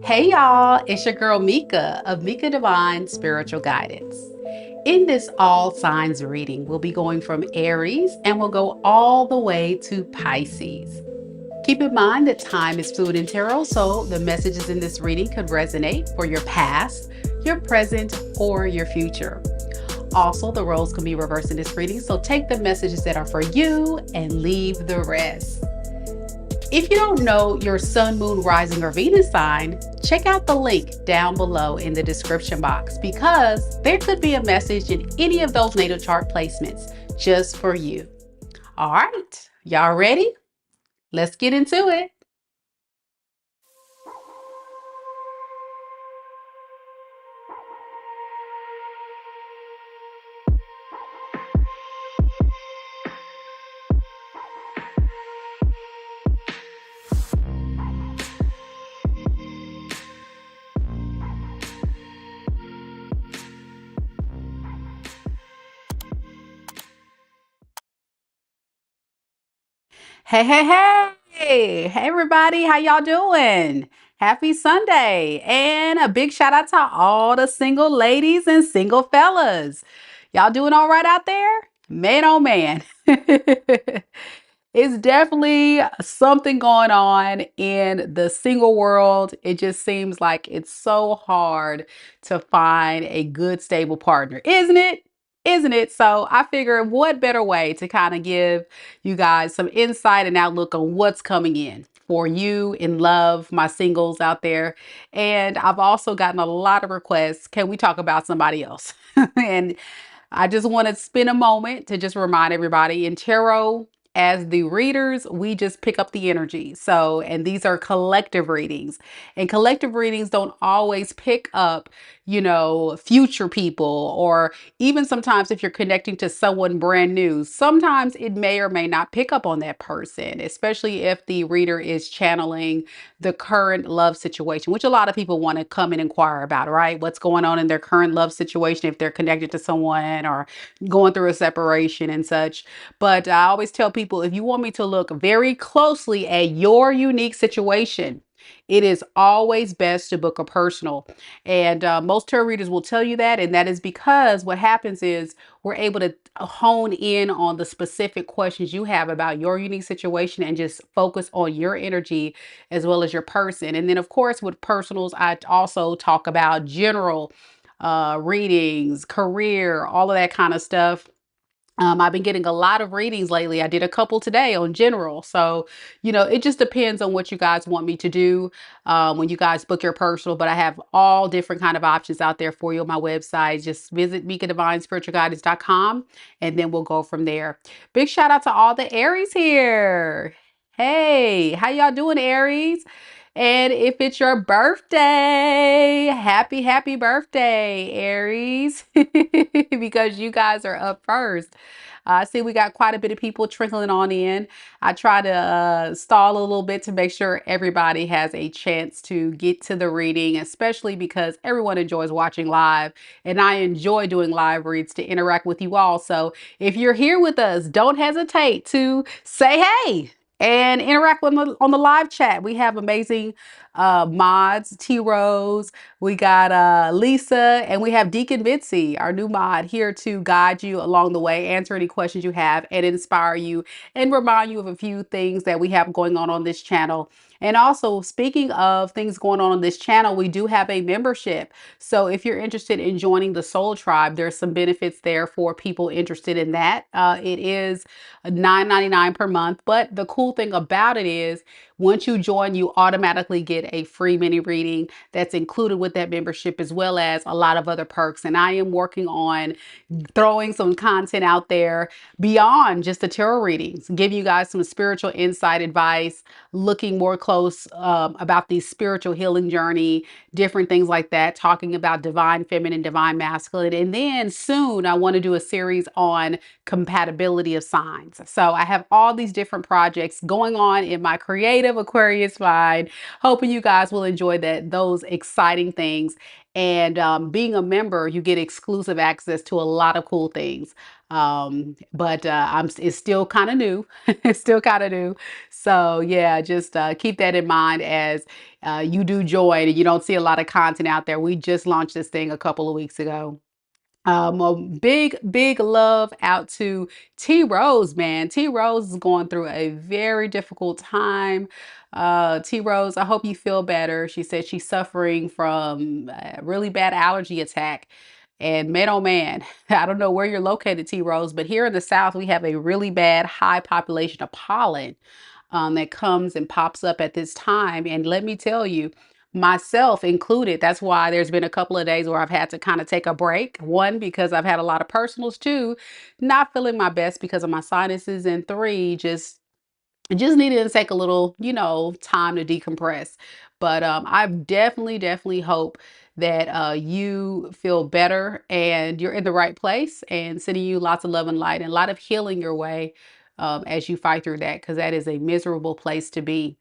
Hey y'all, it's your girl Meka of Meka Divine Spiritual Guidance. In this all signs reading, we'll be going from Aries and we'll go all the way to Pisces. Keep in mind that time is fluid in tarot, so the messages in this reading could resonate for your past, your present, or your future. Also, the roles can be reversed in this reading, so take the messages that are for you and leave the rest. If you don't know your sun, moon, rising, or Venus sign, check out the link down below in the description box because there could be a message in any of those natal chart placements just for you. All right, y'all ready? Let's get into it. Hey, hey, hey. Hey, everybody. How y'all doing? Happy Sunday. And a big shout out to all the single ladies and single fellas. Y'all doing all right out there? Man, oh man. It's definitely something going on in the single world. It just seems like it's so hard to find a good, stable partner, isn't it? Isn't it? So I figure what better way to kind of give you guys some insight and outlook on what's coming in for you in love, my singles out there. And I've also gotten a lot of requests. Can we talk about somebody else? And I just want to spend a moment to just remind everybody in tarot, as the readers, we just pick up the energy. So, and these are collective readings, and collective readings don't always pick up, future people, or even sometimes if you're connecting to someone brand new, sometimes it may or may not pick up on that person, especially if the reader is channeling the current love situation, which a lot of people want to come and inquire about, right? What's going on in their current love situation if they're connected to someone or going through a separation and such. But I always tell people if you want me to look very closely at your unique situation, it is always best to book a personal. And most tarot readers will tell you that. And that is because what happens is we're able to hone in on the specific questions you have about your unique situation and just focus on your energy as well as your person. And then, of course, with personals, I also talk about general readings, career, all of that kind of stuff. I've been getting a lot of readings lately. I did a couple today on general. So, it just depends on what you guys want me to do when you guys book your personal. But I have all different kind of options out there for you on my website. Just visit MekaDivineSpiritualGuidance.com and then we'll go from there. Big shout out to all the Aries here. Hey, how y'all doing, Aries? And if it's your birthday, happy birthday, Aries, because you guys are up first. I see we got quite a bit of people trickling on in. I try to stall a little bit to make sure everybody has a chance to get to the reading, especially because everyone enjoys watching live. And I enjoy doing live reads to interact with you all. So if you're here with us, don't hesitate to say hey and interact with on the live chat. We have amazing mods, T Rose, we got Lisa, and we have Deacon Mitzi, our new mod, here to guide you along the way, answer any questions you have, and inspire you and remind you of a few things that we have going on this channel. And also, speaking of things going on this channel, we do have a membership. So if you're interested in joining the Soul Tribe, there's some benefits there for people interested in that. It is $9.99 per month. But the cool thing about it is once you join, you automatically get a free mini reading that's included with that membership, as well as a lot of other perks. And I am working on throwing some content out there beyond just the tarot readings, give you guys some spiritual insight advice, looking more close about the spiritual healing journey, different things like that, talking about divine feminine, divine masculine. And then soon I want to do a series on compatibility of signs. So I have all these different projects going on in my creative creative Aquarius mind. Hoping you guys will enjoy those exciting things. And being a member, you get exclusive access to a lot of cool things. But it's still kind of new. It's still kind of new. So yeah, just keep that in mind as you do join and you don't see a lot of content out there. We just launched this thing a couple of weeks ago. A big love out to T Rose, man. T Rose is going through a very difficult time. T Rose, I hope you feel better. She said she's suffering from a really bad allergy attack. And man, oh man, I don't know where you're located, T Rose, but here in the South, we have a really bad high population of pollen that comes and pops up at this time. And let me tell you, myself included, that's why there's been a couple of days where I've had to kind of take a break. One, because I've had a lot of personals. Two, not feeling my best because of my sinuses. And three, just needed to take a little, time to decompress. But I definitely hope that you feel better and you're in the right place, and sending you lots of love and light and a lot of healing your way as you fight through that, because that is a miserable place to be.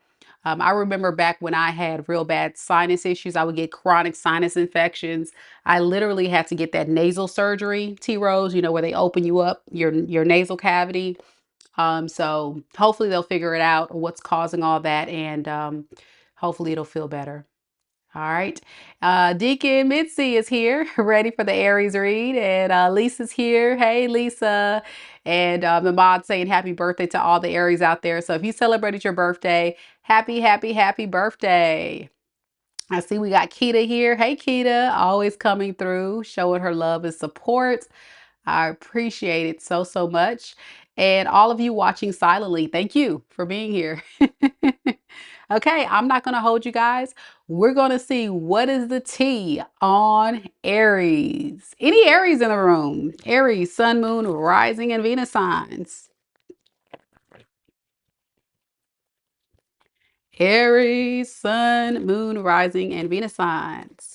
I remember back when I had real bad sinus issues, I would get chronic sinus infections. I literally had to get that nasal surgery, T Rose, where they open you up, your nasal cavity. So hopefully they'll figure it out, what's causing all that, and hopefully it'll feel better. All right. Deacon Mitzi is here, ready for the Aries read, and Lisa's here. Hey, Lisa. And the mod saying happy birthday to all the Aries out there. So if you celebrated your birthday, happy birthday. I see we got Kita here. Hey, Kita, always coming through, showing her love and support. I appreciate it so much. And all of you watching silently, thank you for being here. Okay, I'm not going to hold you guys. We're going to see what is the tea on Aries. Any Aries in the room? Aries, Sun, Moon, Rising, and Venus signs. Aries, Sun, Moon, Rising, and Venus signs.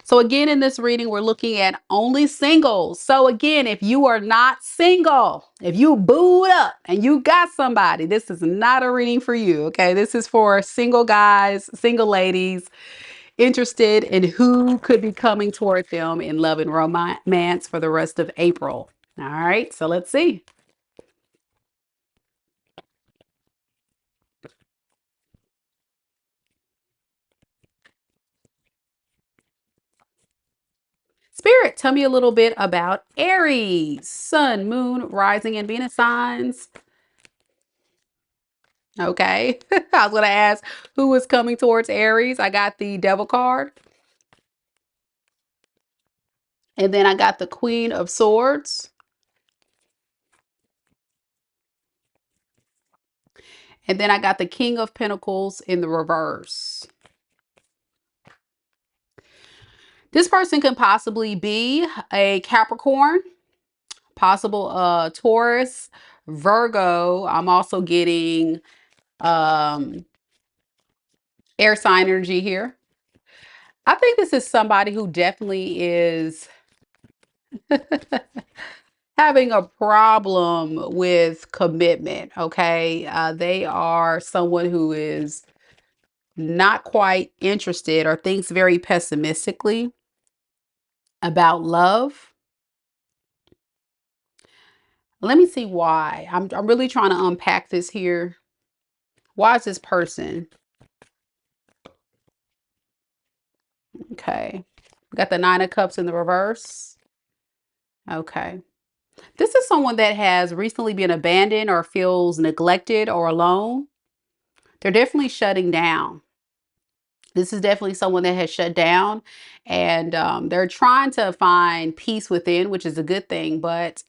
So again, in this reading, we're looking at only singles. So again, if you are not single, if you booed up and you got somebody, this is not a reading for you, okay? This is for single guys, single ladies, interested in who could be coming toward them in love and romance for the rest of April. All right, so let's see. Spirit, tell me a little bit about Aries, Sun, Moon, Rising, and Venus signs. Okay. I was going to ask who was coming towards Aries. I got the Devil card. And then I got the Queen of Swords. And then I got the King of Pentacles in the reverse. This person can possibly be a Capricorn, possible Taurus, Virgo. I'm also getting air sign energy here. I think this is somebody who definitely is having a problem with commitment. Okay. They are someone who is not quite interested or thinks very pessimistically about love. Let me see why. I'm really trying to unpack this here. Why is this person? Okay. We got the Nine of Cups in the reverse. Okay. This is someone that has recently been abandoned or feels neglected or alone. They're definitely shutting down. This is definitely someone that has shut down, and they're trying to find peace within, which is a good thing, but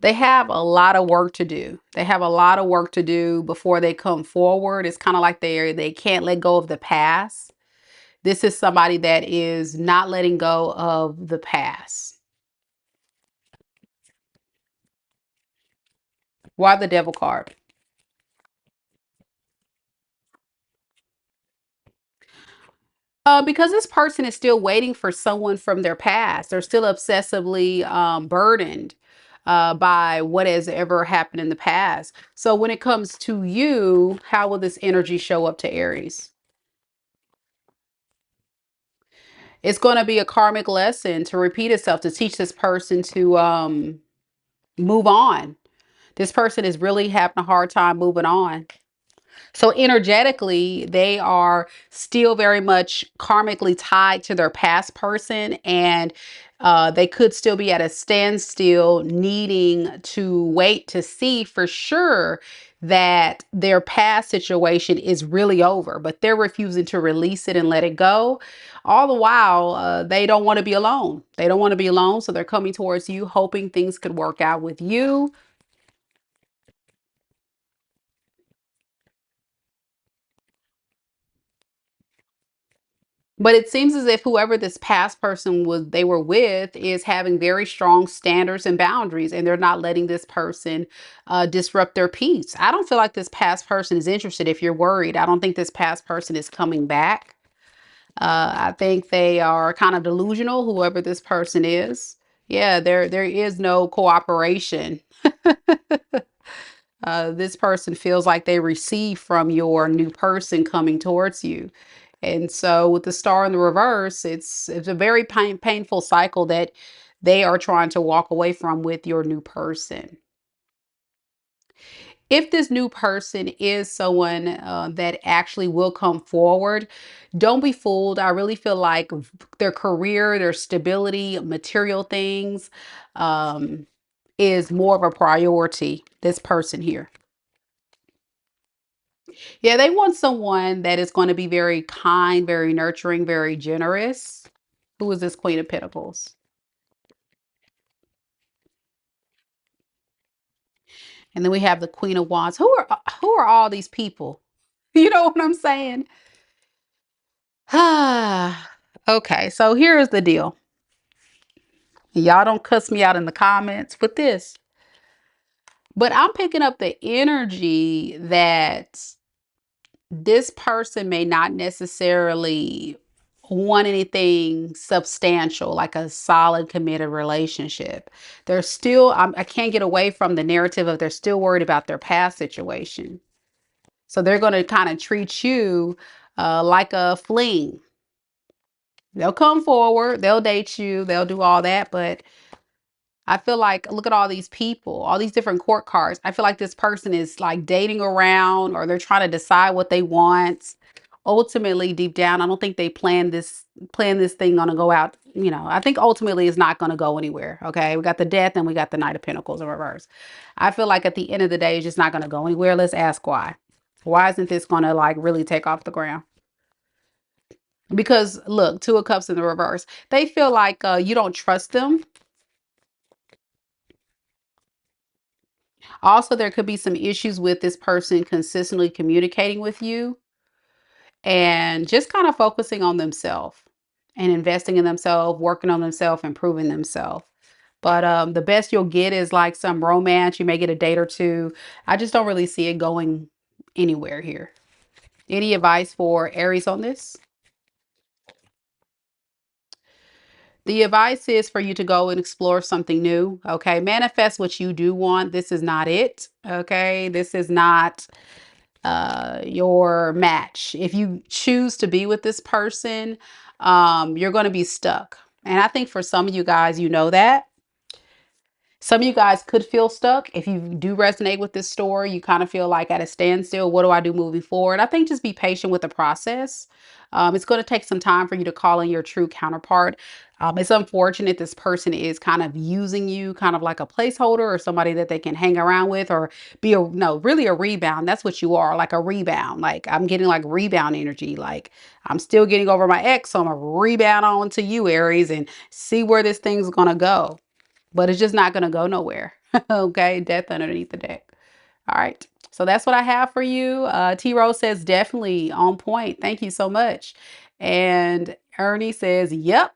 they have a lot of work to do. They have a lot of work to do before they come forward. It's kind of like they can't let go of the past. This is somebody that is not letting go of the past. Why the Devil card? Because this person is still waiting for someone from their past. They're still obsessively burdened. by what has ever happened in the past. So when it comes to you, how will this energy show up to Aries? It's going to be a karmic lesson to repeat itself, to teach this person to move on. This person is really having a hard time moving on. So energetically, they are still very much karmically tied to their past person, and they could still be at a standstill, needing to wait to see for sure that their past situation is really over, but they're refusing to release it and let it go. All the while, they don't want to be alone. They don't want to be alone, so they're coming towards you, hoping things could work out with you. But it seems as if whoever this past person was they were with is having very strong standards and boundaries, and they're not letting this person disrupt their peace. I don't feel like this past person is interested. If you're worried, I don't think this past person is coming back. I think they are kind of delusional, whoever this person is. Yeah, there is no cooperation. This person feels like they receive from your new person coming towards you. And so with the star in the reverse, it's a very painful cycle that they are trying to walk away from with your new person. If this new person is someone that actually will come forward, don't be fooled. I really feel like their career, their stability, material things um, is more of a priority. This person here. Yeah, they want someone that is going to be very kind, very nurturing, very generous. Who is this Queen of Pentacles? And then we have the Queen of Wands. Who are all these people? You know what I'm saying? Okay, so here's the deal. Y'all don't cuss me out in the comments with this. But I'm picking up the energy that this person may not necessarily want anything substantial, like a solid committed relationship. They're still, I can't get away from the narrative of they're still worried about their past situation. So they're going to kind of treat you like a fling. They'll come forward, they'll date you, they'll do all that, but I feel like, look at all these people, all these different court cards. I feel like this person is like dating around, or they're trying to decide what they want. Ultimately, deep down, I don't think they plan this thing gonna go out. I think ultimately it's not gonna go anywhere. Okay. We got the Death and we got the Knight of Pentacles in reverse. I feel like at the end of the day, it's just not gonna go anywhere. Let's ask why. Why isn't this gonna like really take off the ground? Because look, Two of Cups in the reverse. They feel like you don't trust them. Also, there could be some issues with this person consistently communicating with you and just kind of focusing on themselves and investing in themselves, working on themselves, improving themselves. But the best you'll get is like some romance. You may get a date or two. I just don't really see it going anywhere here. Any advice for Aries on this? The advice is for you to go and explore something new. Okay. Manifest what you do want. This is not it. Okay. This is not your match. If you choose to be with this person, you're going to be stuck. And I think for some of you guys, you know that. Some of you guys could feel stuck. If you do resonate with this story, you kind of feel like at a standstill. What do I do moving forward? I think just be patient with the process. It's going to take some time for you to call in your true counterpart. It's unfortunate this person is kind of using you kind of like a placeholder or somebody that they can hang around with, or be no, really a rebound. That's what you are, like a rebound. Like I'm getting like rebound energy. Like I'm still getting over my ex, so I'm a rebound on to you, Aries, and see where this thing's going to go, but it's just not going to go nowhere. Okay. Death underneath the deck. All right. So that's what I have for you. T Rose says definitely on point. Thank you so much. And Ernie says, yep,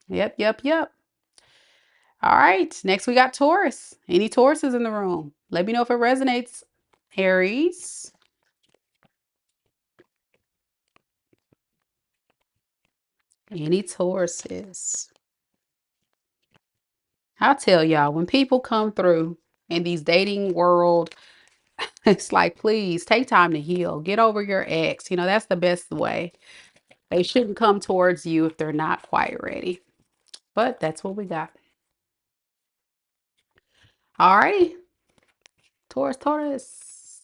yep, yep, yep. All right. Next, we got Taurus. Any Tauruses in the room? Let me know if it resonates. Aries. Any Tauruses? I'll tell y'all, when people come through in these dating world, it's like, please take time to heal. Get over your ex. That's the best way. They shouldn't come towards you if they're not quite ready. But that's what we got. All righty. Taurus, Taurus.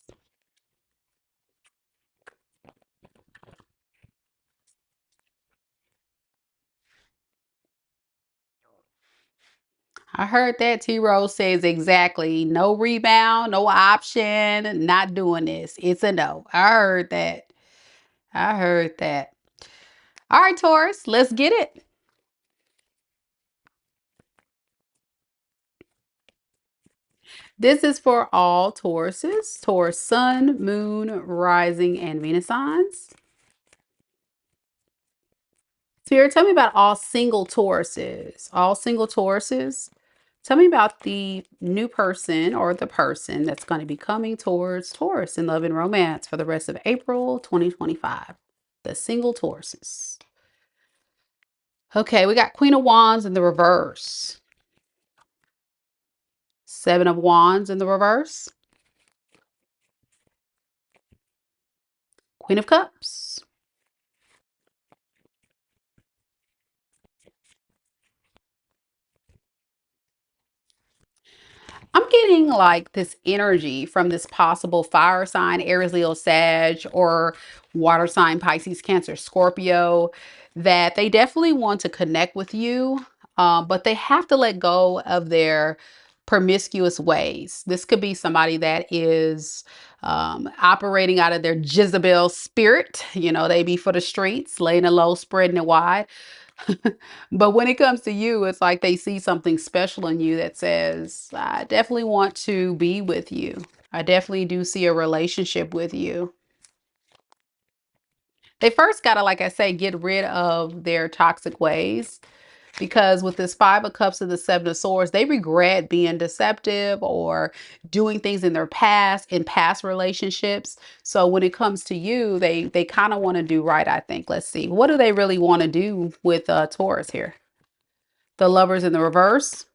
I heard that T Rose says exactly no rebound, no option, not doing this. It's a no. I heard that. I heard that. All right, Taurus, let's get it. This is for all Tauruses, Taurus Sun, Moon, Rising, and Venus signs. Spirit, tell me about all single Tauruses. All single Tauruses. Tell me about the new person or the person that's going to be coming towards Taurus in love and romance for the rest of April 2025. The single Tauruses. Okay, we got Queen of Wands in the reverse. Seven of Wands in the reverse. Queen of Cups. I'm getting like this energy from this possible fire sign, Aries, Leo, Sag, or water sign, Pisces, Cancer, Scorpio, that they definitely want to connect with you, but they have to let go of their promiscuous ways. This could be somebody that is operating out of their Jezebel spirit. They be for the streets, laying it low, spreading it wide. But when it comes to you, it's like they see something special in you that says, I definitely want to be with you. I definitely do see a relationship with you. They first got to, like I say, get rid of their toxic ways. Because with this Five of Cups and the Seven of Swords, they regret being deceptive or doing things in past relationships. So when it comes to you, they kind of want to do right, I think. Let's see. What do they really want to do with Taurus here? The Lovers in the reverse.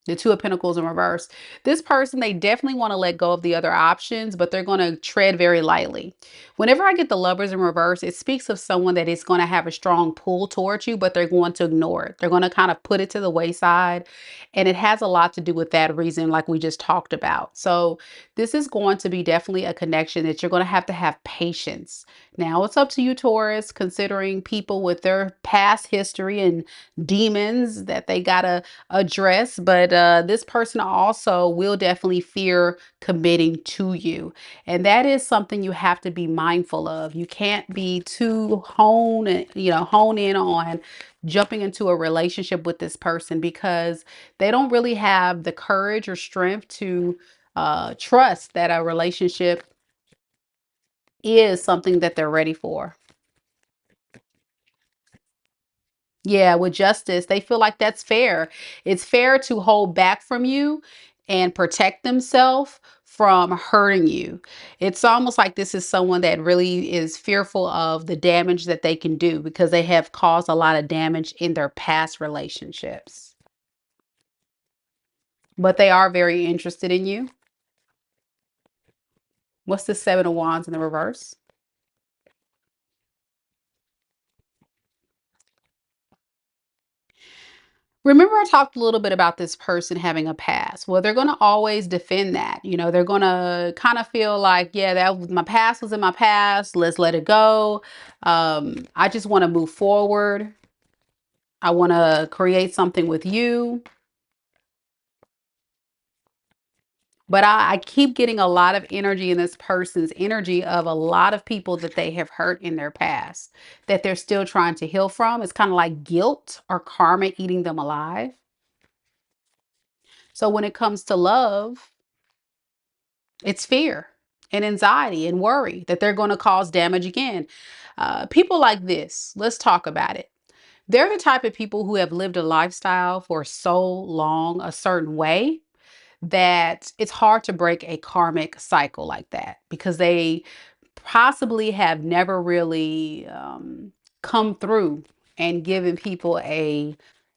The Two of Pentacles in reverse. This person, they definitely want to let go of the other options, but they're going to tread very lightly. Whenever I get the Lovers in reverse, it speaks of someone that is going to have a strong pull towards you, but they're going to ignore it. They're going to kind of put it to the wayside. And it has a lot to do with that reason, like we just talked about. So this is going to be definitely a connection that you're going to have patience. Now it's up to you, Taurus, considering people with their past history and demons that they got to address, but this person also will definitely fear committing to you, and that is something you have to be mindful of. You can't be too hone in on jumping into a relationship with this person, because they don't really have the courage or strength to trust that a relationship is something that they're ready for. Yeah, with justice, they feel like that's fair. It's fair to hold back from you and protect themselves from hurting you. It's almost like this is someone that really is fearful of the damage that they can do, because they have caused a lot of damage in their past relationships. But they are very interested in you. What's the Seven of Wands in the reverse? Remember, I talked a little bit about this person having a past. Well, they're going to always defend that. They're going to kind of feel like, yeah, that was my past was in my past. Let's let it go. I just want to move forward. I want to create something with you. But I keep getting a lot of energy in this person's energy of a lot of people that they have hurt in their past that they're still trying to heal from. It's kind of like guilt or karma eating them alive. So when it comes to love, it's fear and anxiety and worry that they're going to cause damage again. People like this, let's talk about it. They're the type of people who have lived a lifestyle for so long a certain way that it's hard to break a karmic cycle like that, because they possibly have never really come through and given people a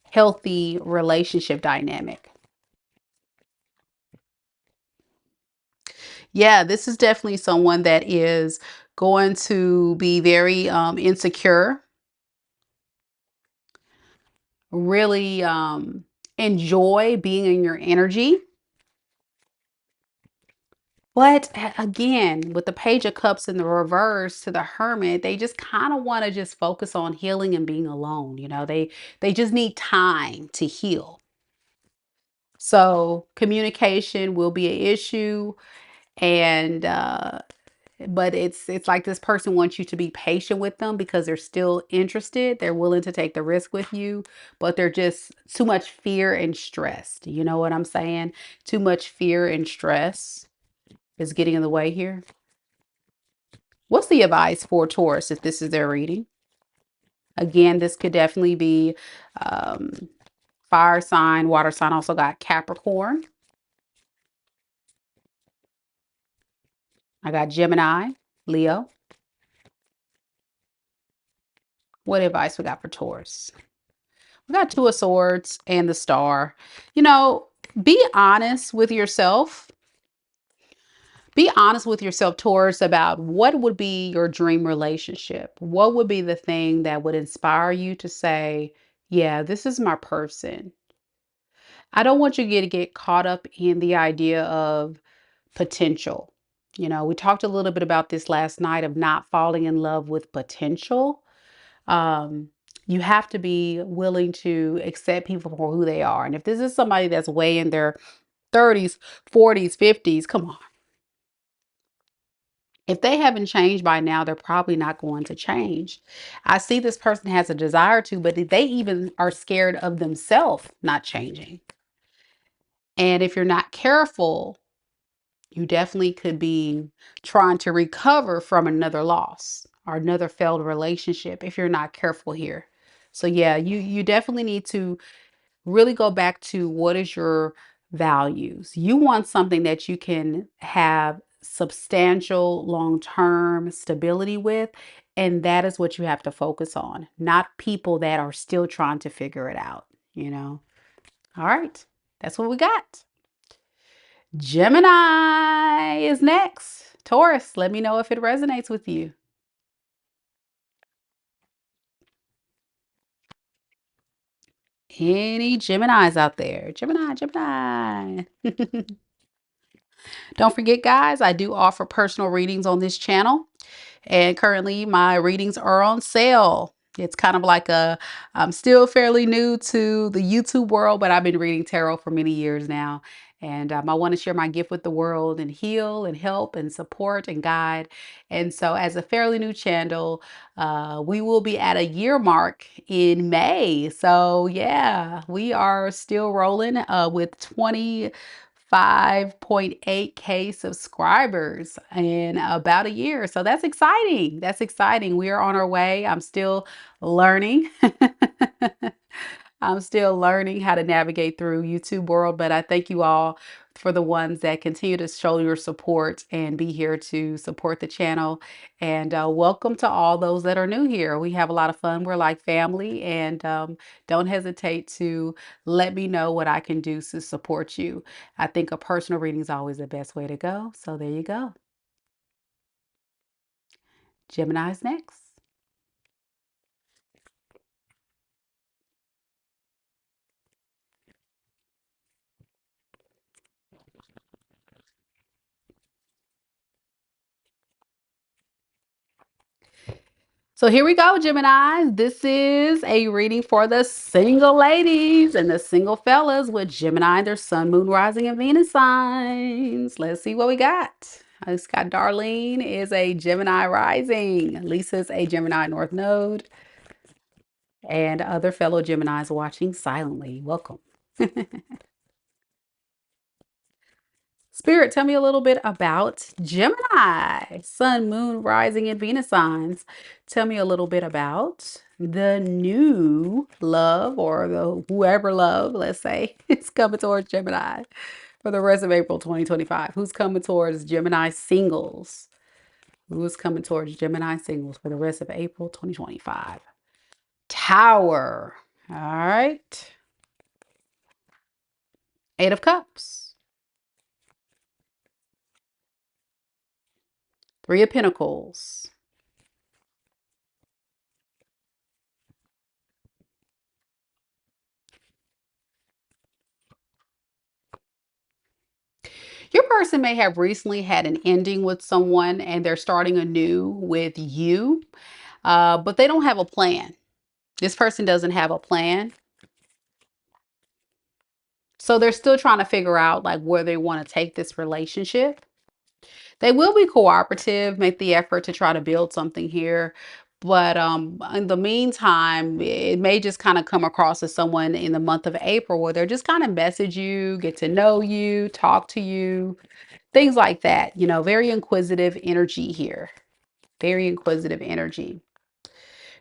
healthy relationship dynamic. Yeah, this is definitely someone that is going to be very insecure, really enjoy being in your energy. But again, with the Page of Cups in the reverse to the Hermit, they just kind of want to just focus on healing and being alone. They just need time to heal. So communication will be an issue, and but it's like this person wants you to be patient with them because they're still interested. They're willing to take the risk with you, but they're just too much fear and stress. Do you know what I'm saying? Too much fear and stress is getting in the way here. What's the advice for Taurus if this is their reading? Again, this could definitely be um, fire sign, water sign. Also got Capricorn. I got Gemini, Leo. What advice we got for Taurus? We got Two of Swords and the Star. You know, be honest with yourself. Be honest with yourself, Taurus, about what would be your dream relationship. What would be the thing that would inspire you to say, yeah, this is my person. I don't want you to get caught up in the idea of potential. We talked a little bit about this last night of not falling in love with potential. Um, you have to be willing to accept people for who they are. And if this is somebody that's way in their 30s, 40s, 50s, come on. If they haven't changed by now, they're probably not going to change. I see this person has a desire to, but they even are scared of themselves not changing. And if you're not careful, you definitely could be trying to recover from another loss or another failed relationship if you're not careful here. So yeah, you definitely need to really go back to what is your values. You want something that you can have substantial long-term stability with, and that is what you have to focus on, not people that are still trying to figure it out. All right. That's what we got. Gemini is next. Taurus, let me know if it resonates with you. Any Geminis out there? Gemini, Gemini. Don't forget, guys, I do offer personal readings on this channel. And currently my readings are on sale. It's kind of like I'm still fairly new to the YouTube world, but I've been reading tarot for many years now. And I want to share my gift with the world and heal and help and support and guide. And so as a fairly new channel, we will be at a year mark in May. So yeah, we are still rolling with 5.8K subscribers in about a year. So that's exciting. That's exciting. We are on our way. I'm still learning. I'm still learning how to navigate through YouTube world, but I thank you all for the ones that continue to show your support and be here to support the channel. And welcome to all those that are new here. We have a lot of fun. We're like family, and don't hesitate to let me know what I can do to support you. I think a personal reading is always the best way to go. So there you go. Gemini's next. So here we go, Gemini. This is a reading for the single ladies and the single fellas with Gemini, their sun, moon, rising, and Venus signs. Let's see what we got. I just got Darlene is a Gemini rising. Lisa's a Gemini North Node. And other fellow Geminis watching silently. Welcome. Spirit, tell me a little bit about Gemini, Sun, Moon, Rising, and Venus signs. Tell me a little bit about the new love or the whoever love, let's say, is coming towards Gemini for the rest of April 2025. Who's coming towards Gemini singles? Who's coming towards Gemini singles for the rest of April 2025? Tower. All right. Eight of Cups. Three of Pentacles. Your person may have recently had an ending with someone and they're starting anew with you, but they don't have a plan. This person doesn't have a plan. So they're still trying to figure out like where they want to take this relationship. They will be cooperative, make the effort to try to build something here. But in the meantime, it may just kind of come across as someone in the month of April where they're just kind of message you, get to know you, talk to you, things like that. You know, very inquisitive energy here. Very inquisitive energy.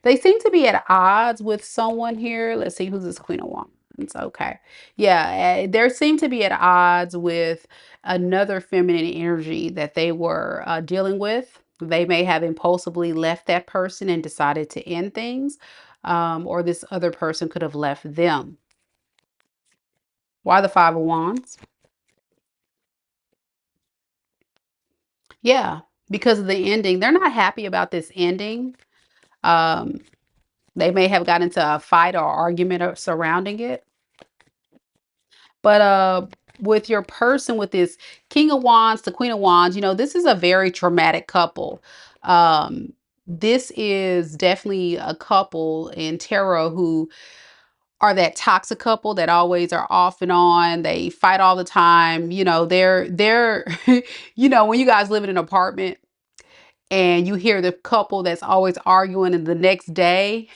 They seem to be at odds with someone here. Let's see, who's this Queen of Wands? Okay. Yeah, there seem to be at odds with another feminine energy that they were dealing with. They may have impulsively left that person and decided to end things, or this other person could have left them. Why the Five of Wands? Yeah, because of the ending. They're not happy about this ending. Um, they may have got into a fight or argument surrounding it. But with your person, with this King of Wands, the Queen of Wands, you know, this is a very traumatic couple. This is definitely a couple in tarot who are that toxic couple that always are off and on. They fight all the time. You know, they're you know, when you guys live in an apartment and you hear the couple that's always arguing and the next day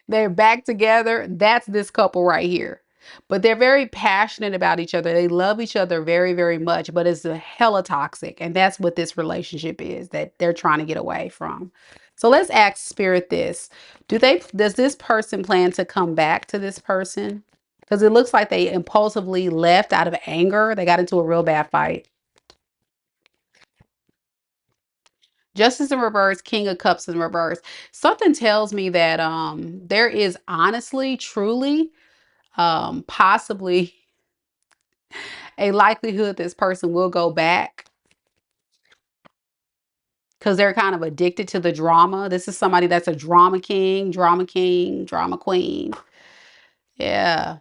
they're back together, that's this couple right here. But they're very passionate about each other. They love each other very, very much, but it's a hella toxic. And that's what this relationship is that they're trying to get away from. So let's ask Spirit this. Does this person plan to come back to this person? Because it looks like they impulsively left out of anger. They got into a real bad fight. Justice in reverse, King of Cups in reverse. Something tells me that there is honestly, truly, possibly a likelihood this person will go back because they're kind of addicted to the drama. This is somebody that's a king, drama queen. Yeah,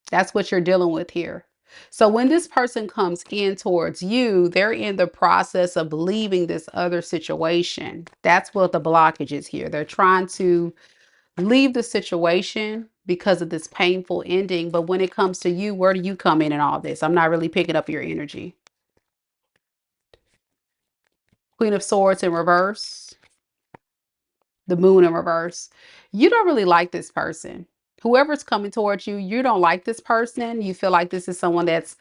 that's what you're dealing with here. So when this person comes in towards you, they're in the process of leaving this other situation. That's what the blockage is here. They're trying to leave the situation because of this painful ending. But when it comes to you, where do you come in all this? I'm not really picking up your energy. Queen of Swords in reverse. The Moon in reverse. You don't really like this person. Whoever's coming towards you, you don't like this person. You feel like this is someone that's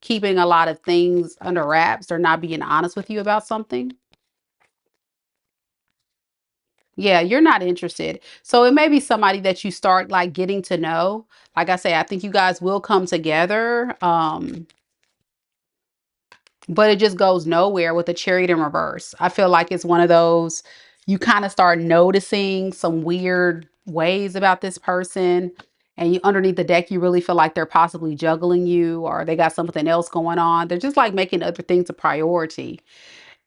keeping a lot of things under wraps or not being honest with you about something. Yeah, you're not interested. So it may be somebody that you start like getting to know. Like I say, I think you guys will come together. But it just goes nowhere with the Chariot in reverse. I feel like it's one of those, you kind of start noticing some weird ways about this person. And you underneath the deck, you really feel like they're possibly juggling you or they got something else going on. They're just like making other things a priority.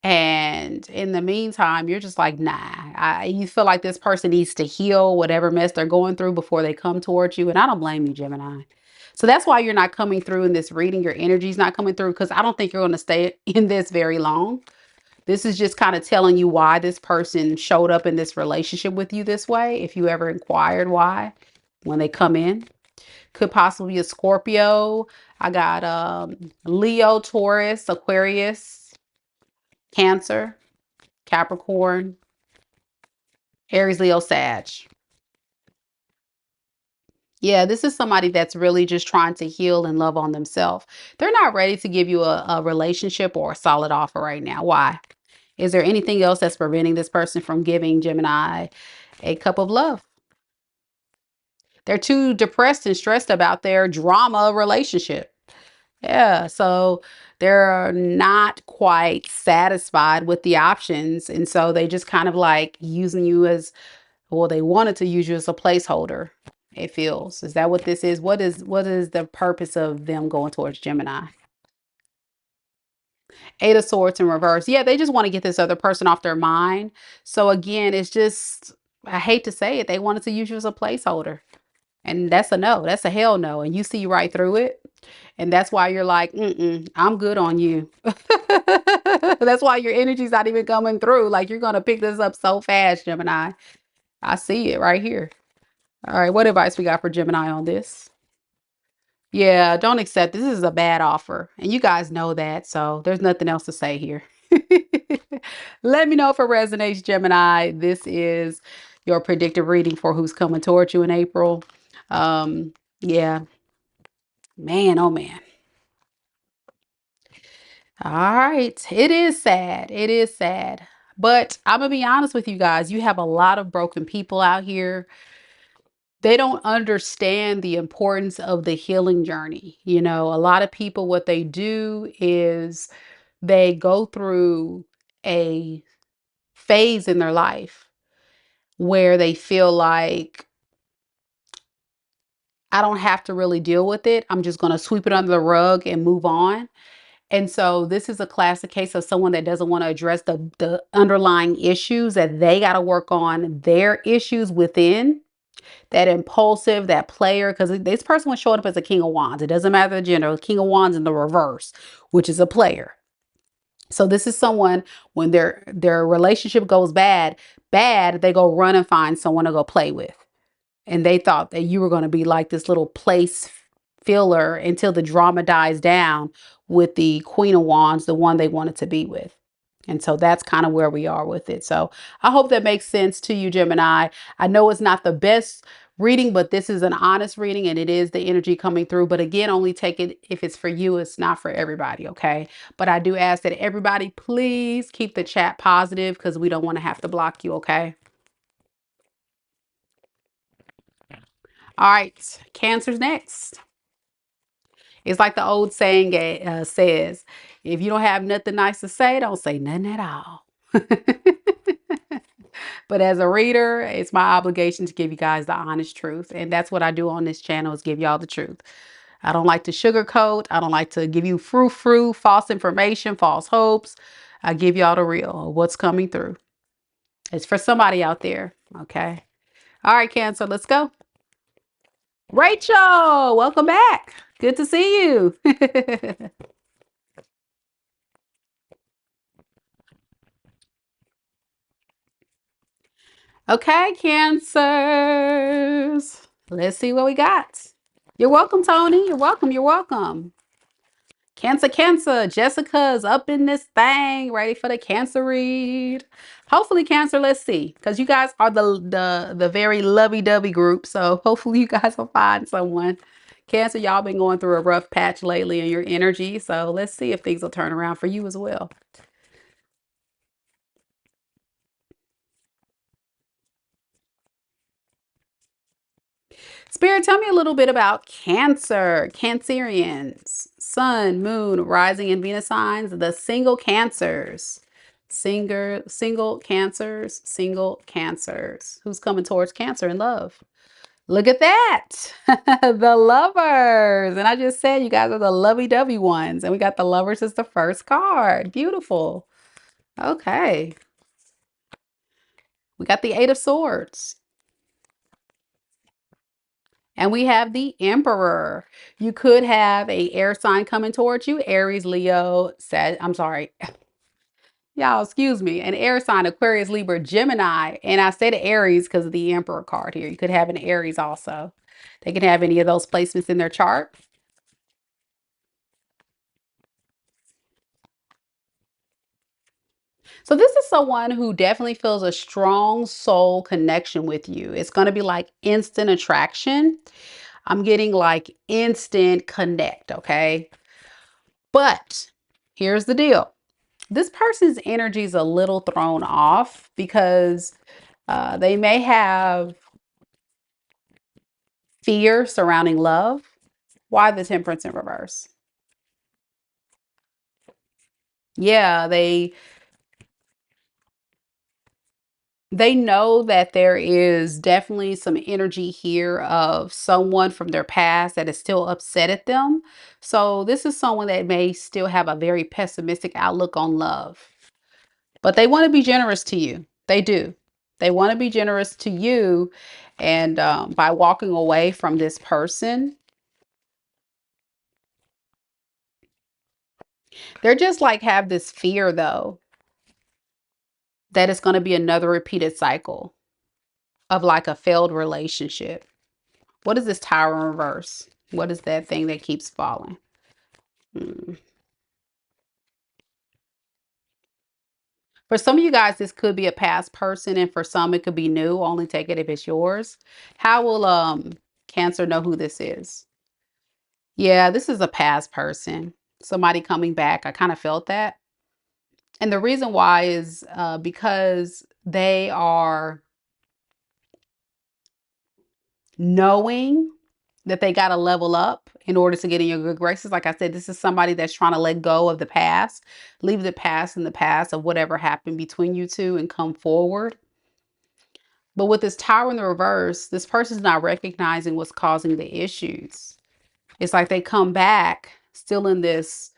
And in the meantime, you're just like, nah, you feel like this person needs to heal whatever mess they're going through before they come towards you. And I don't blame you, Gemini. So that's why you're not coming through in this reading. Your energy's not coming through because I don't think you're going to stay in this very long. This is just kind of telling you why this person showed up in this relationship with you this way. If you ever inquired why when they come in, could possibly be a Scorpio. I got Leo, Taurus, Aquarius, Cancer, Capricorn, Aries, Leo, Sag. Yeah, this is somebody that's really just trying to heal and love on themselves. They're not ready to give you a relationship or a solid offer right now. Why? Is there anything else that's preventing this person from giving Gemini a cup of love? They're too depressed and stressed about their drama relationship. Yeah, so they're not quite satisfied with the options. And so they just kind of like using you as, well, they wanted to use you as a placeholder. It feels. Is that what this is? What is the purpose of them going towards Gemini? Eight of Swords in reverse. Yeah, they just want to get this other person off their mind. So again, it's just, I hate to say it, they wanted to use you as a placeholder. And that's a no. That's a hell no. And you see right through it. And that's why you're like, I'm good on you. That's why your energy's not even coming through. Like you're gonna pick this up so fast, Gemini. I see it right here. All right, what advice we got for Gemini on this? Yeah, don't accept this. This is a bad offer. And you guys know that. So there's nothing else to say here. Let me know if it resonates, Gemini. This is your predictive reading for who's coming towards you in April. Yeah, man, oh man. All right. It is sad. It is sad. But I'm going to be honest with you guys. You have a lot of broken people out here. They don't understand the importance of the healing journey. You know, a lot of people, what they do is they go through a phase in their life where they feel like, I don't have to really deal with it. I'm just going to sweep it under the rug and move on. And so this is a classic case of someone that doesn't want to address the underlying issues, that they got to work on their issues within, that impulsive, that player, because this person was showing up as a King of Wands. It doesn't matter the gender, King of Wands in the reverse, which is a player. So this is someone, when their relationship goes bad, they go run and find someone to go play with. And they thought that you were going to be like this little place filler until the drama dies down with the Queen of Wands, the one they wanted to be with. And so that's kind of where we are with it. So I hope that makes sense to you, Gemini. I know it's not the best reading, but this is an honest reading and it is the energy coming through. But again, only take it if it's for you. It's not for everybody. Okay. But I do ask that everybody please keep the chat positive because we don't want to have to block you. Okay. All right. Cancer's next. It's like the old saying says, if you don't have nothing nice to say, don't say nothing at all. But as a reader, it's my obligation to give you guys the honest truth. And that's what I do on this channel, is give y'all the truth. I don't like to sugarcoat. I don't like to give you frou-frou, false information, false hopes. I give y'all the real, what's coming through. It's for somebody out there. Okay. All right, Cancer, let's go. Rachel, welcome back. Good to see you. Okay, Cancers. Let's see what we got. You're welcome, Tony. You're welcome. You're welcome. Cancer, Cancer. Jessica's up in this thing, ready for the Cancer read. Hopefully, Cancer, let's see. Because you guys are the very lovey-dovey group. So hopefully you guys will find someone. Cancer, y'all been going through a rough patch lately in your energy. So let's see if things will turn around for you as well. Spirit, tell me a little bit about Cancer, Cancerians, Sun, Moon, Rising, and Venus signs, the single Cancers. Single Cancers, single Cancers. Who's coming towards Cancer in love? Look at that. The lovers. And I just said you guys are the lovey-dovey ones. And we got the lovers as the first card. Beautiful. Okay. We got the Eight of Swords. And we have the Emperor. You could have a air sign coming towards you. Aries, Leo, I'm sorry. Y'all, excuse me. An air sign, Aquarius, Libra, Gemini. And I said Aries because of the Emperor card here. You could have an Aries also. They can have any of those placements in their chart. So this is someone who definitely feels a strong soul connection with you. It's going to be like instant attraction. I'm getting like instant connect, okay? But here's the deal. This person's energy is a little thrown off because they may have fear surrounding love. Why the Temperance in reverse? Yeah, They know that there is definitely some energy here of someone from their past that is still upset at them. So this is someone that may still have a very pessimistic outlook on love, but they want to be generous to you. They do. They want to be generous to you. And by walking away from this person, they're just like have this fear though, that it's going to be another repeated cycle of like a failed relationship. What is this tower in reverse? What is that thing that keeps falling? Hmm. For some of you guys, this could be a past person, and for some, it could be new. Only take it if it's yours. How will Cancer know who this is? Yeah, this is a past person. Somebody coming back. I kind of felt that. And the reason why is because they are knowing that they got to level up in order to get in your good graces. Like I said, this is somebody that's trying to let go of the past, leave the past in the past of whatever happened between you two and come forward. But with this tower in the reverse, this person's not recognizing what's causing the issues. It's like they come back still in this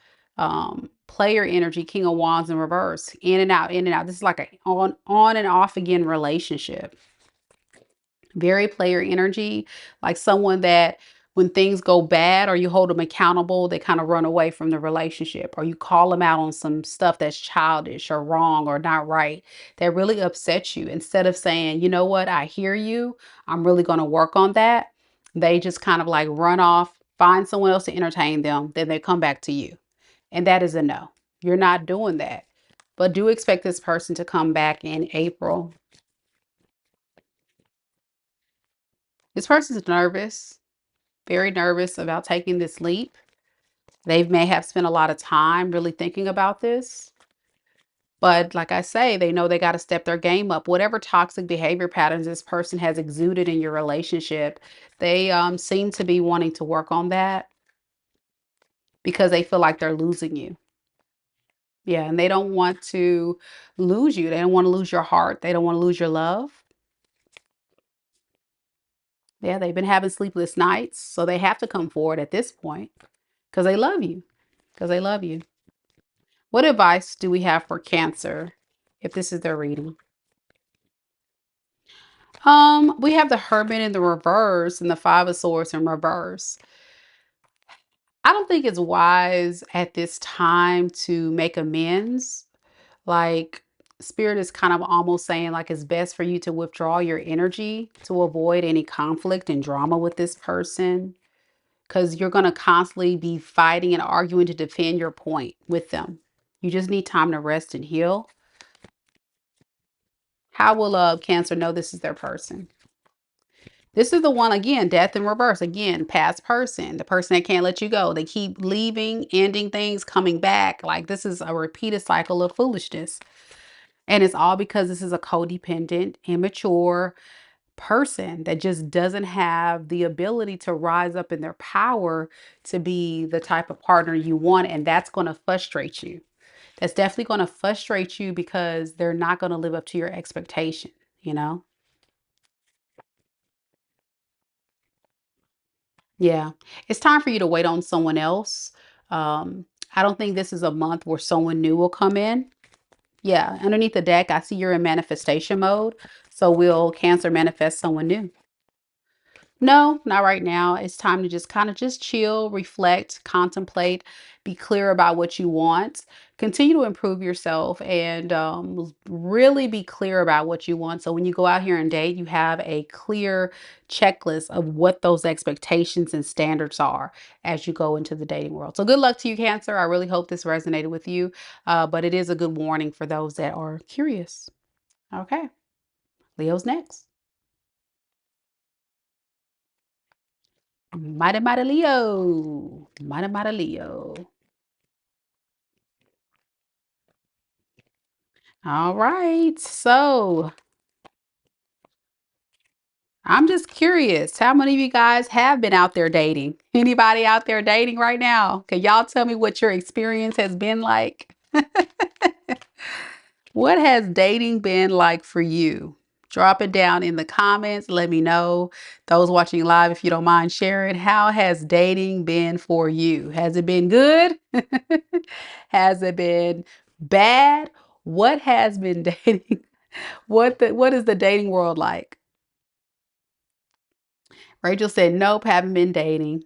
player energy, King of Wands in reverse, in and out, in and out. This is like a on and off again relationship. Very player energy, like someone that when things go bad or you hold them accountable, they kind of run away from the relationship, or you call them out on some stuff that's childish or wrong or not right that really upsets you. Instead of saying, you know what, I hear you, I'm really going to work on that, they just kind of like run off, find someone else to entertain them, then they come back to you. And that is a no. You're not doing that. But do expect this person to come back in April. This person's nervous, very nervous about taking this leap. They may have spent a lot of time really thinking about this. But like I say, they know they got to step their game up. Whatever toxic behavior patterns this person has exuded in your relationship, they seem to be wanting to work on that because they feel like they're losing you. Yeah, and they don't want to lose you. They don't want to lose your heart. They don't want to lose your love. Yeah, they've been having sleepless nights, so they have to come forward at this point because they love you. Because they love you. What advice do we have for Cancer if this is their reading? We have the Hermit in the reverse and the Five of Swords in reverse. I don't think it's wise at this time to make amends. Like, Spirit is kind of almost saying like it's best for you to withdraw your energy to avoid any conflict and drama with this person, because you're going to constantly be fighting and arguing to defend your point with them. You just need time to rest and heal. How will Cancer know this is their person? This is the one, again, death in reverse. Again, past person, the person that can't let you go. They keep leaving, ending things, coming back. Like this is a repeated cycle of foolishness. And it's all because this is a codependent, immature person that just doesn't have the ability to rise up in their power to be the type of partner you want. And that's going to frustrate you. That's definitely going to frustrate you because they're not going to live up to your expectation, you know? Yeah. It's time for you to wait on someone else. I don't think this is a month where someone new will come in. Yeah. Underneath the deck, I see you're in manifestation mode. So will Cancer manifest someone new? No, not right now. It's time to just kind of just chill, reflect, contemplate, be clear about what you want, continue to improve yourself, and really be clear about what you want. So when you go out here and date, you have a clear checklist of what those expectations and standards are as you go into the dating world. So good luck to you, Cancer. I really hope this resonated with you, but it is a good warning for those that are curious. Okay, Leo's next. Mighty, mighty Leo. Mighty, mighty Leo. All right. So I'm just curious, how many of you guys have been out there dating? Anybody out there dating right now? Can y'all tell me what your experience has been like? What has dating been like for you? Drop it down in the comments. Let me know. Those watching live, if you don't mind sharing, how has dating been for you? Has it been good? Has it been bad? What has been dating? What is the dating world like? Rachel said, nope, haven't been dating.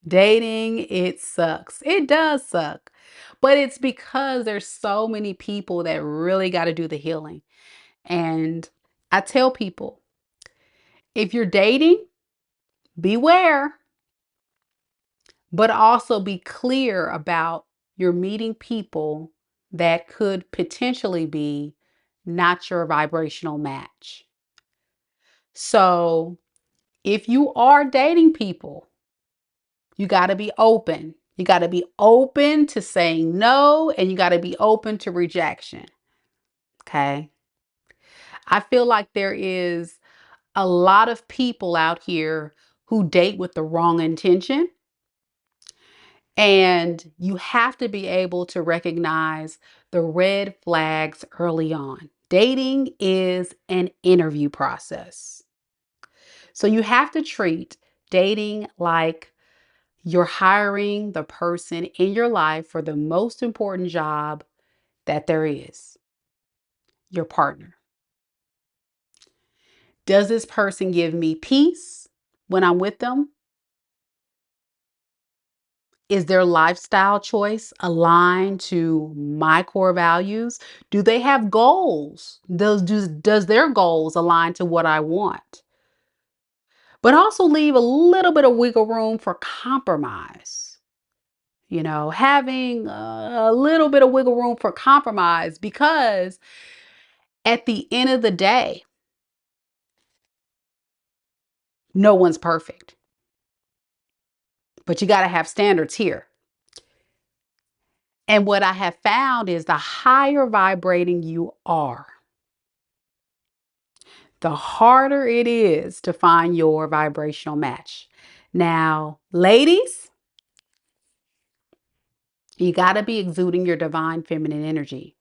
Dating, it sucks. It does suck. But it's because there's so many people that really got to do the healing. And I tell people, if you're dating, beware, but also be clear about you're meeting people that could potentially be not your vibrational match. So if you are dating people, you got to be open. You got to be open to saying no, and you got to be open to rejection. Okay. I feel like there is a lot of people out here who date with the wrong intention. And you have to be able to recognize the red flags early on. Dating is an interview process. So you have to treat dating like you're hiring the person in your life for the most important job that there is, your partner. Does this person give me peace when I'm with them? Is their lifestyle choice aligned to my core values? Do they have goals? Does their goals align to what I want? But also leave a little bit of wiggle room for compromise. Having a little bit of wiggle room for compromise, because at the end of the day, no one's perfect. But you got to have standards here. And what I have found is the higher vibrating you are, the harder it is to find your vibrational match. Now, ladies, you got to be exuding your divine feminine energy.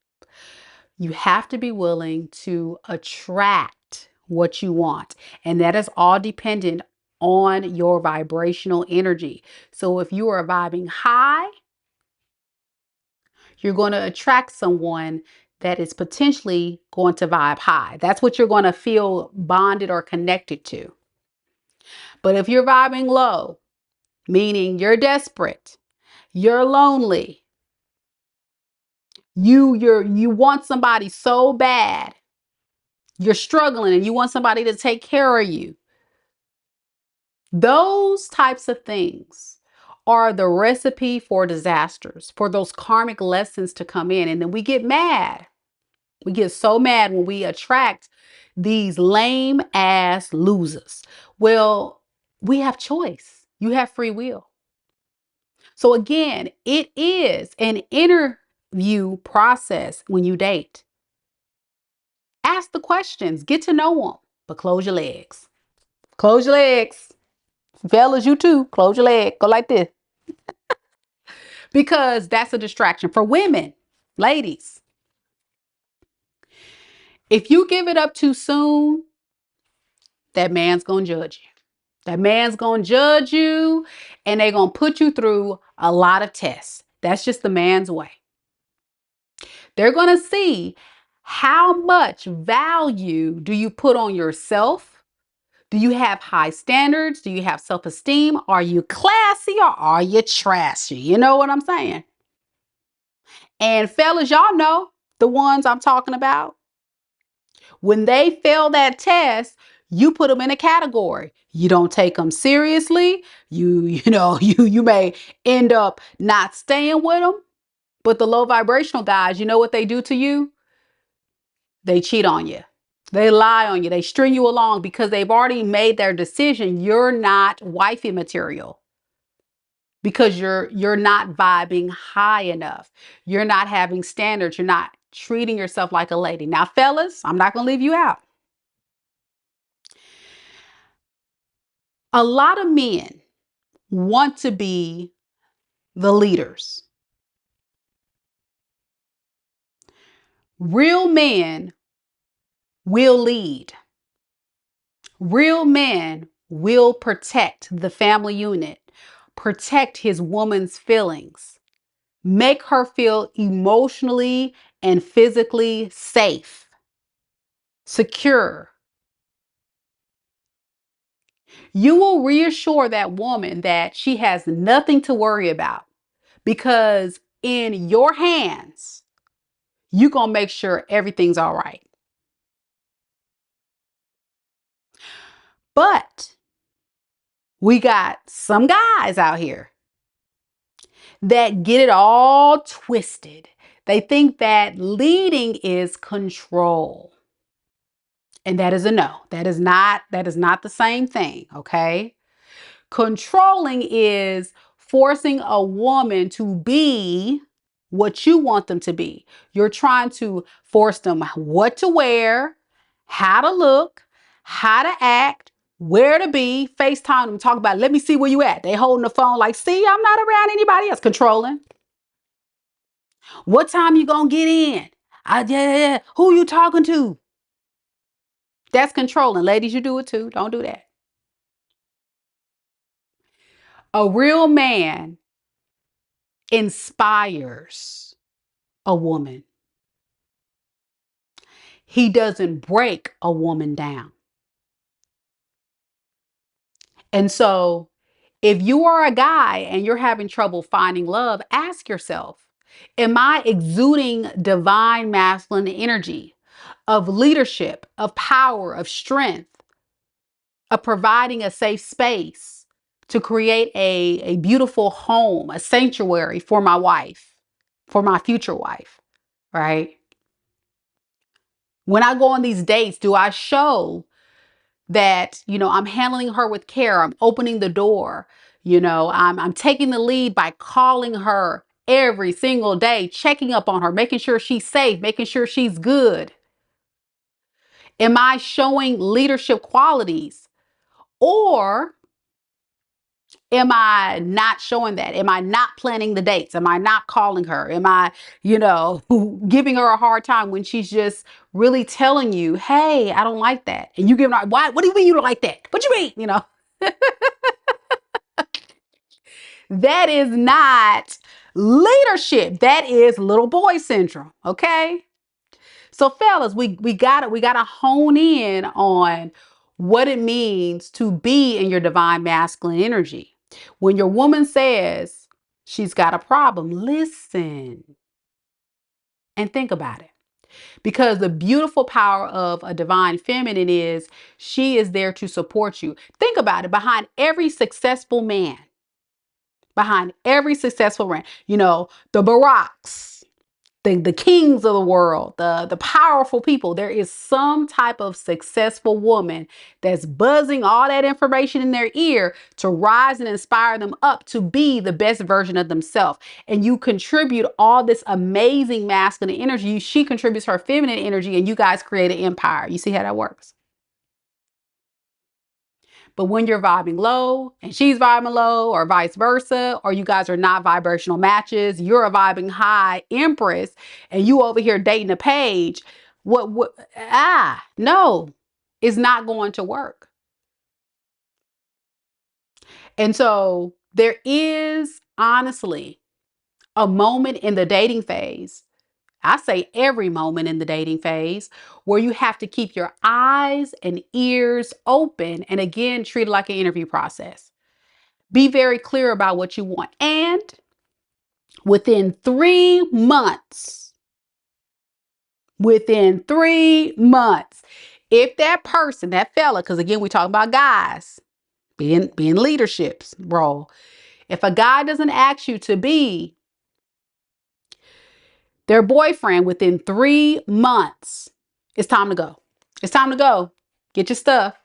You have to be willing to attract what you want. And that is all dependent on your vibrational energy. So if you are vibing high, you're going to attract someone that is potentially going to vibe high. That's what you're going to feel bonded or connected to. But if you're vibing low, meaning you're desperate, you're lonely, you want somebody so bad, you're struggling and you want somebody to take care of you. Those types of things are the recipe for disasters, for those karmic lessons to come in. And then we get mad. We get so mad when we attract these lame ass losers. Well, we have choice. You have free will. So again, it is an interview process when you date. Ask the questions, get to know them, but close your legs. Close your legs. Fellas, you too. Close your leg. Go like this. Because that's a distraction for women. Ladies, if you give it up too soon, that man's going to judge you. That man's going to judge you, and they're going to put you through a lot of tests. That's just the man's way. They're going to see how much value do you put on yourself? Do you have high standards? Do you have self-esteem? Are you classy or are you trashy? You know what I'm saying? And fellas, y'all know the ones I'm talking about. When they fail that test, you put them in a category. You don't take them seriously. You may end up not staying with them. But the low vibrational guys, you know what they do to you? They cheat on you. They lie on you. They string you along because they've already made their decision. You're not wifey material because you're not vibing high enough. You're not having standards. You're not treating yourself like a lady. Now, fellas, I'm not going to leave you out. A lot of men want to be the leaders. Real men will lead. Real men will protect the family unit, protect his woman's feelings, make her feel emotionally and physically safe, secure. You will reassure that woman that she has nothing to worry about because in your hands, you're going to make sure everything's all right. But we got some guys out here that get it all twisted. They think that leading is control. And that is a no. That is not the same thing, okay? Controlling is forcing a woman to be what you want them to be. You're trying to force them what to wear, how to look, how to act, where to be, FaceTime them, talk about, let me see where you at. They holding the phone like, see, I'm not around anybody else. Controlling. What time you gonna get in? Yeah. Who you talking to? That's controlling. Ladies, you do it too. Don't do that. A real man inspires a woman. He doesn't break a woman down. And so if you are a guy and you're having trouble finding love, ask yourself, am I exuding divine masculine energy of leadership, of power, of strength, of providing a safe space to create a beautiful home, a sanctuary for my wife, for my future wife, right? When I go on these dates, do I show that, I'm handling her with care. I'm opening the door. I'm taking the lead by calling her every single day, checking up on her, making sure she's safe, making sure she's good. Am I showing leadership qualities? Or am I not showing that? Am I not planning the dates? Am I not calling her? Am I, giving her a hard time when she's just really telling you, hey, I don't like that. And you give her, why? What do you mean you don't like that? What you mean? That is not leadership. That is little boy syndrome. Okay. So fellas, we gotta hone in on what it means to be in your divine masculine energy. When your woman says she's got a problem, listen and think about it. Because the beautiful power of a divine feminine is she is there to support you. Think about it. Behind every successful man, the Baracks, the kings of the world, the powerful people, there is some type of successful woman that's buzzing all that information in their ear to rise and inspire them up to be the best version of themselves. And you contribute all this amazing masculine energy. She contributes her feminine energy and you guys create an empire. You see how that works? But when you're vibing low and she's vibing low or vice versa, or you guys are not vibrational matches, you're a vibing high empress and you over here dating a page, no, it's not going to work. And so there is honestly a moment in the dating phase. I say every moment in the dating phase where you have to keep your eyes and ears open and again, treat it like an interview process. Be very clear about what you want. And within 3 months, if that person, that fella, because again, we talk about guys being leadership's role. If a guy doesn't ask you to be their boyfriend within 3 months, it's time to go. It's time to go. Get your stuff.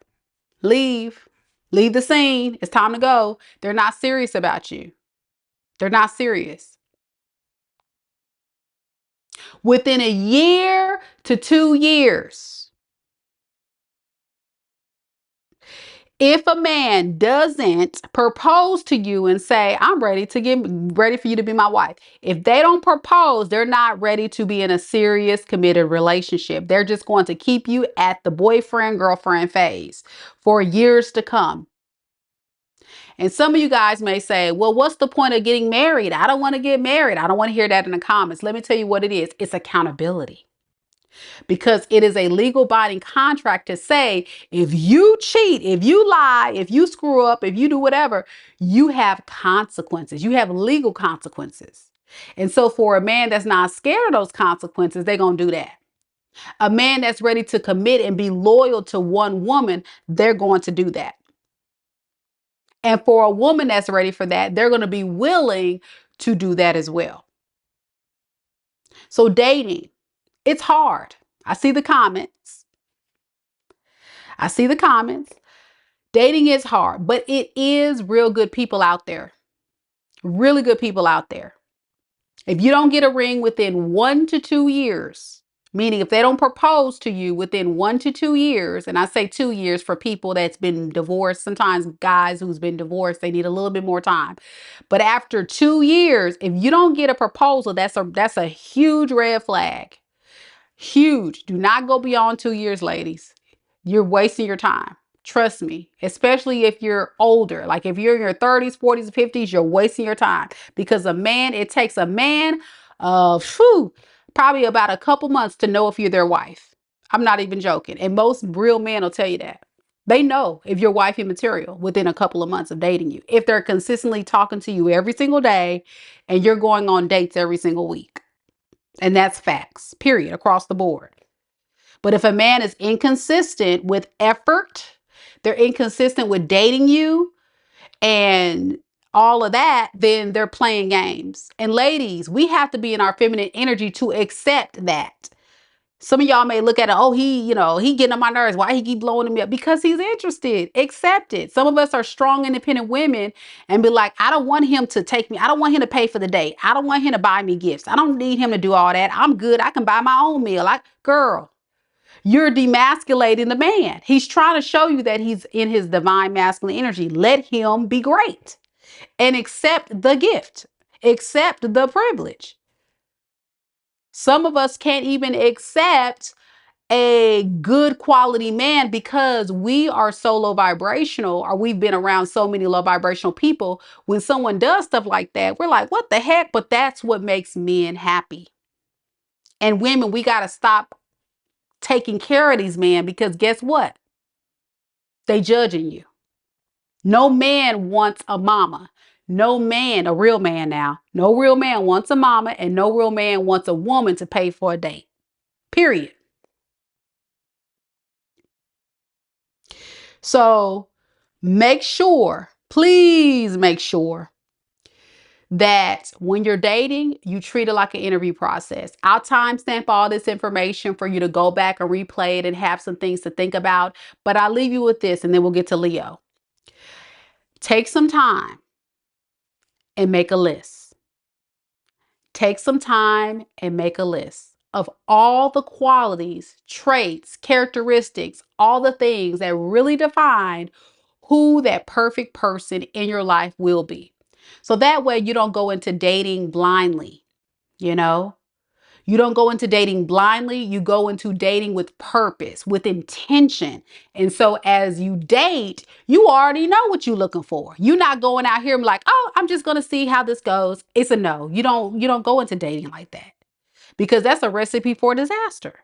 Leave. Leave the scene. It's time to go. They're not serious about you. They're not serious. Within a year to 2 years, If a man doesn't propose to you and say, I'm ready for you to be my wife. If they don't propose, they're not ready to be in a serious, committed relationship. They're just going to keep you at the boyfriend, girlfriend phase for years to come. And some of you guys may say, well, what's the point of getting married? I don't want to get married. I don't want to hear that in the comments. Let me tell you what it is. It's accountability. Because it is a legal binding contract to say, if you cheat, if you lie, if you screw up, if you do whatever, you have consequences. You have legal consequences. And so for a man that's not scared of those consequences, they're going to do that. A man that's ready to commit and be loyal to one woman, they're going to do that. And for a woman that's ready for that, they're going to be willing to do that as well. So dating, it's hard. I see the comments. Dating is hard, but it is real good people out there. Really good people out there. If you don't get a ring within 1 to 2 years, meaning if they don't propose to you within 1 to 2 years, and I say 2 years for people that's been divorced, sometimes guys who's been divorced, they need a little bit more time. But after 2 years, if you don't get a proposal, that's a huge red flag. Huge. Do not go beyond 2 years, ladies. You're wasting your time. Trust me, especially if you're older. Like if you're in your 30s, 40s, 50s, you're wasting your time. Because it takes a man probably about a couple months to know if you're their wife. I'm not even joking. And most real men will tell you that. They know if you're wifey material within a couple of months of dating you. If they're consistently talking to you every single day and you're going on dates every single week. And that's facts, period, across the board. But if a man is inconsistent with effort, they're inconsistent with dating you and all of that, then they're playing games. And ladies, we have to be in our feminine energy to accept that. Some of y'all may look at it, oh, he getting on my nerves. Why he keep blowing me up? Because he's interested. Accept it. Some of us are strong, independent women and be like, I don't want him to take me. I don't want him to pay for the date. I don't want him to buy me gifts. I don't need him to do all that. I'm good. I can buy my own meal. Girl, you're demasculating the man. He's trying to show you that he's in his divine masculine energy. Let him be great and accept the gift. Accept the privilege. Some of us can't even accept a good quality man because we are so low vibrational, or we've been around so many low vibrational people. When someone does stuff like that, we're like, what the heck? But that's what makes men happy. And women, we got to stop taking care of these men, because guess what? They judging you. No man wants a mama. No man, a real man now, no real man wants a mama, and no real man wants a woman to pay for a date. Period. So make sure, please make sure that when you're dating, you treat it like an interview process. I'll timestamp all this information for you to go back and replay it and have some things to think about. But I'll leave you with this, and then we'll get to Leo. Take some time and make a list. Take some time and make a list of all the qualities, traits, characteristics, all the things that really define who that perfect person in your life will be. So that way you don't go into dating blindly, you know? You don't go into dating blindly. You go into dating with purpose, with intention. And so as you date, you already know what you're looking for. You're not going out here and like, oh, I'm just going to see how this goes. It's a no. You don't go into dating like that, because that's a recipe for disaster.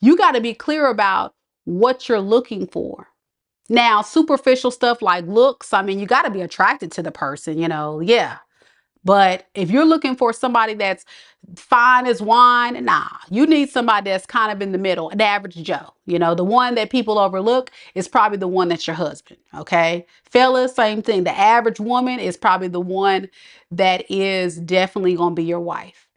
You got to be clear about what you're looking for. Now, superficial stuff like looks, I mean, you got to be attracted to the person, yeah. But if you're looking for somebody that's fine as wine, nah, you need somebody that's kind of in the middle, an average Joe. The one that people overlook is probably the one that's your husband, okay? Fellas, same thing. The average woman is probably the one that is definitely going to be your wife.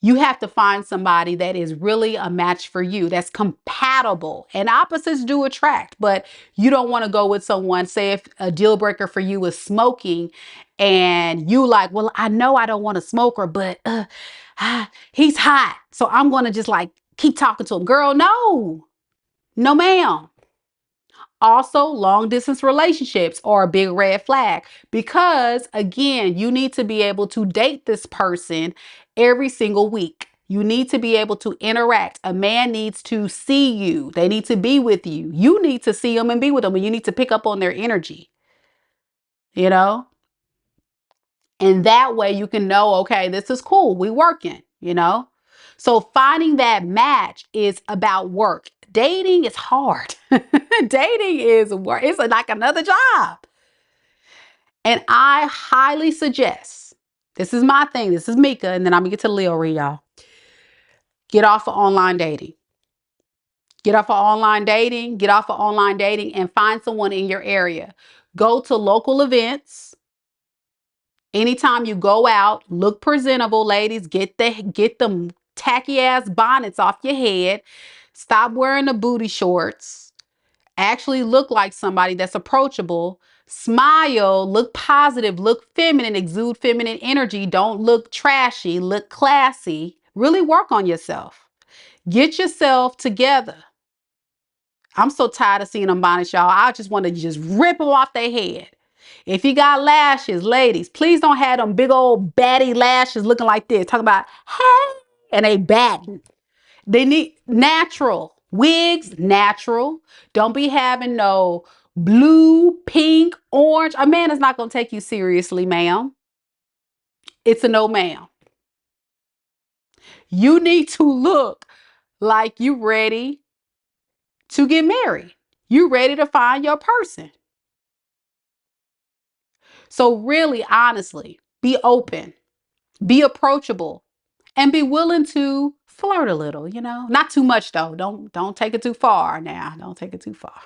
You have to find somebody that is really a match for you, that's compatible. And opposites do attract, but you don't want to go with someone, say if a deal breaker for you is smoking, and you like, well, I know I don't want a smoker, but he's hot. So I'm going to just like keep talking to him. Girl, no, no, ma'am. Also, long distance relationships are a big red flag because, again, you need to be able to date this person every single week. You need to be able to interact. A man needs to see you. They need to be with you. You need to see them and be with them, and you need to pick up on their energy, you know? And that way you can know, okay, this is cool. We working, you know? So finding that match is about work. Dating is hard. Dating is work. It's like another job. And I highly suggest, this is my thing. This is Meka. And then I'm gonna get to Leo read, y'all. Get off of online dating. Get off of online dating. Get off of online dating and find someone in your area. Go to local events. Anytime you go out, look presentable, ladies. Get them tacky ass bonnets off your head. Stop wearing the booty shorts. Actually look like somebody that's approachable. Smile, look positive, look feminine, exude feminine energy. Don't look trashy, look classy. Really work on yourself. Get yourself together. I'm so tired of seeing them bonnets, y'all. I just want to just rip them off their head. If you got lashes, ladies, please don't have them big old batty lashes looking like this. Talk about, hey, and they batting. They need natural. Wigs, natural. Don't be having no blue, pink, orange. A man is not going to take you seriously, ma'am. It's a no, ma'am. You need to look like you ready to get married. You ready to find your person. So really, honestly, be open, be approachable, and be willing to flirt a little, you know? Not too much though. Don't take it too far now. Don't take it too far.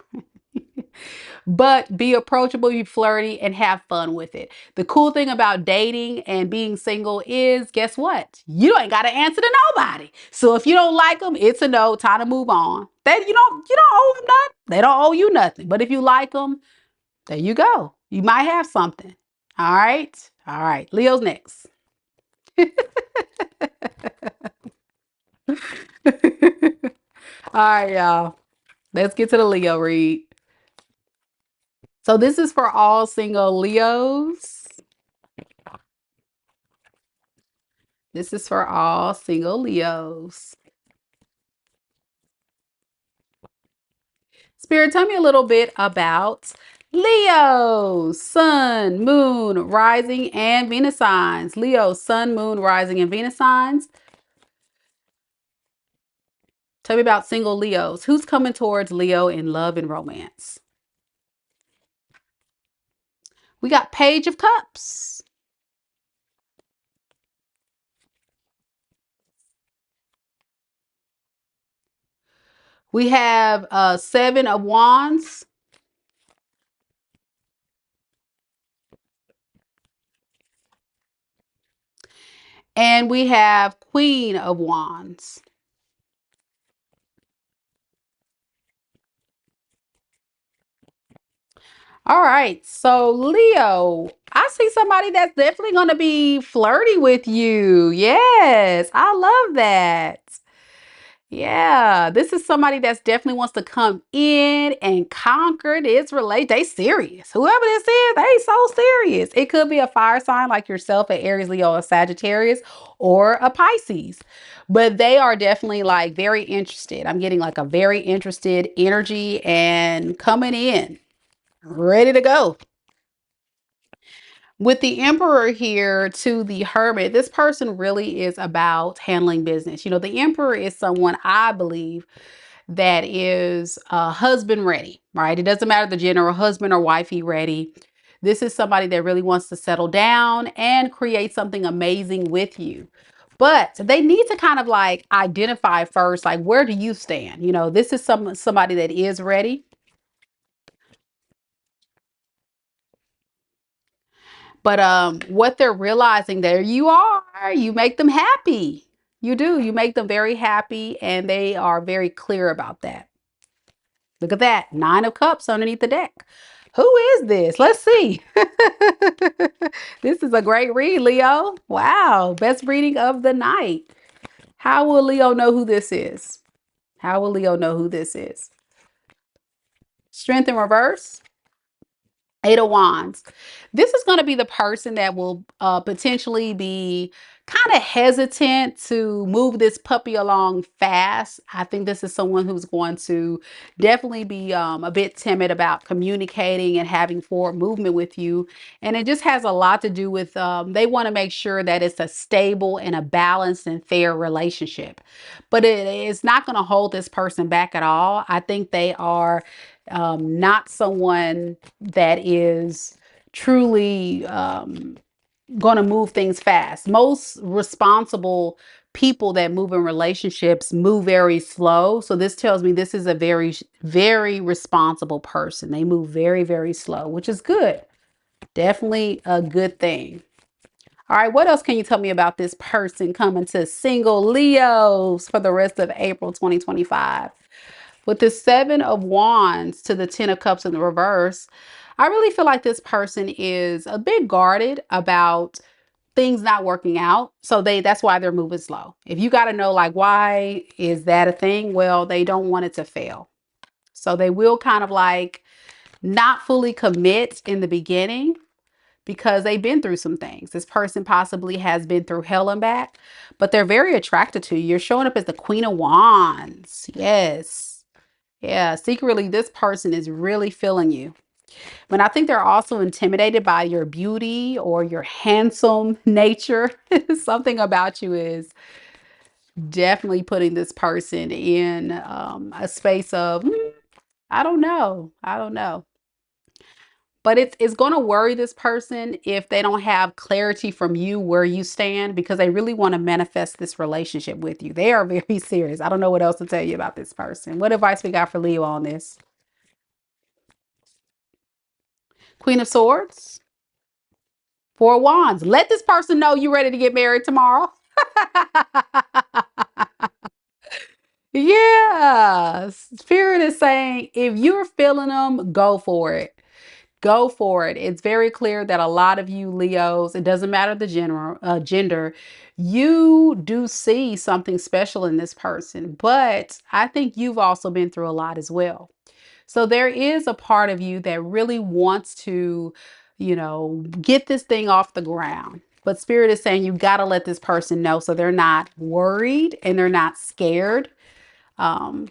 But be approachable, be flirty, and have fun with it. The cool thing about dating and being single is, guess what? You ain't got to answer to nobody. So if you don't like them, it's a no. Time to move on. You don't owe them nothing. They don't owe you nothing. But if you like them, there you go. You might have something. All right. All right. Leo's next. All right, y'all. Let's get to the Leo read. So this is for all single Leos. This is for all single Leos. Spirit, tell me a little bit about Leo, Sun, Moon, Rising, and Venus signs. Leo, Sun, Moon, Rising, and Venus signs. Tell me about single Leos. Who's coming towards Leo in love and romance? We got Page of Cups. We have Seven of Wands. And we have Queen of Wands. All right. So Leo, I see somebody that's definitely going to be flirty with you. Yes, I love that. Yeah, this is somebody that's definitely wants to come in and conquer this relate. They serious. Whoever this is, they so serious. It could be a fire sign like yourself, an Aries, Leo, a Sagittarius, or a Pisces. But they are definitely like very interested. I'm getting like a very interested energy and coming in, ready to go. With the Emperor here to the Hermit, this person really is about handling business. You know, the Emperor is someone I believe that is husband ready, right? It doesn't matter the gender, husband or wifey ready. This is somebody that really wants to settle down and create something amazing with you. But they need to kind of like identify first, like, where do you stand? You know, this is somebody that is ready. But what they're realizing, there you are, you make them happy. You do. You make them very happy, and they are very clear about that. Look at that. 9 of Cups underneath the deck. Who is this? Let's see. This is a great read, Leo. Wow. Best reading of the night. How will Leo know who this is? How will Leo know who this is? Strength in reverse. Eight of Wands. This is going to be the person that will potentially be kind of hesitant to move this puppy along fast. I think this is someone who's going to definitely be a bit timid about communicating and having forward movement with you. And it just has a lot to do with they want to make sure that it's a stable and a balanced and fair relationship. But it's not going to hold this person back at all. I think they are not someone that is truly going to move things fast. Most responsible people that move in relationships move very slow. So this tells me this is a very, very responsible person. They move very, very slow, which is good. Definitely a good thing. All right, what else can you tell me about this person coming to single Leos for the rest of April 2025? With the Seven of Wands to the Ten of Cups in the reverse, I really feel like this person is a bit guarded about things not working out. So that's why they're moving slow. If you got to know like why is that a thing? Well, they don't want it to fail. So they will kind of like not fully commit in the beginning because they've been through some things. This person possibly has been through hell and back, but they're very attracted to you. You're showing up as the Queen of Wands. Yes. Yeah, secretly, this person is really feeling you. But I think they're also intimidated by your beauty or your handsome nature. Something about you is definitely putting this person in a space of, I don't know. I don't know. But it's going to worry this person if they don't have clarity from you where you stand because they really want to manifest this relationship with you. They are very serious. I don't know what else to tell you about this person. What advice we got for Leo on this? Queen of Swords. Four of Wands. Let this person know you're ready to get married tomorrow. Yeah. Spirit is saying if you're feeling them, go for it. Go for it. It's very clear that a lot of you Leos, it doesn't matter the gender, you do see something special in this person. But I think you've also been through a lot as well. So there is a part of you that really wants to, get this thing off the ground. But Spirit is saying you got to let this person know so they're not worried and they're not scared um,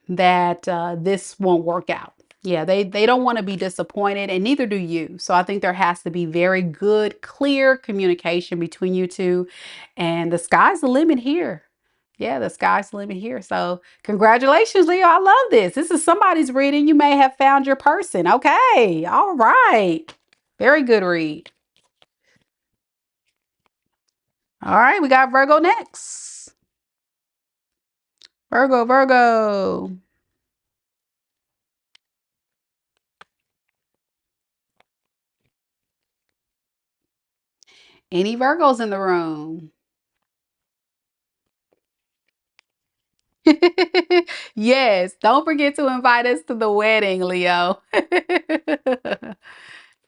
that this won't work out. Yeah, they don't want to be disappointed, and neither do you. So I think there has to be very good, clear communication between you two, and the sky's the limit here. Yeah, the sky's the limit here. So congratulations, Leo. I love this. This is somebody's reading. You may have found your person. Okay, all right. Very good read. All right, we got Virgo next. Virgo, Virgo. Any Virgos in the room? Yes, don't forget to invite us to the wedding, Leo.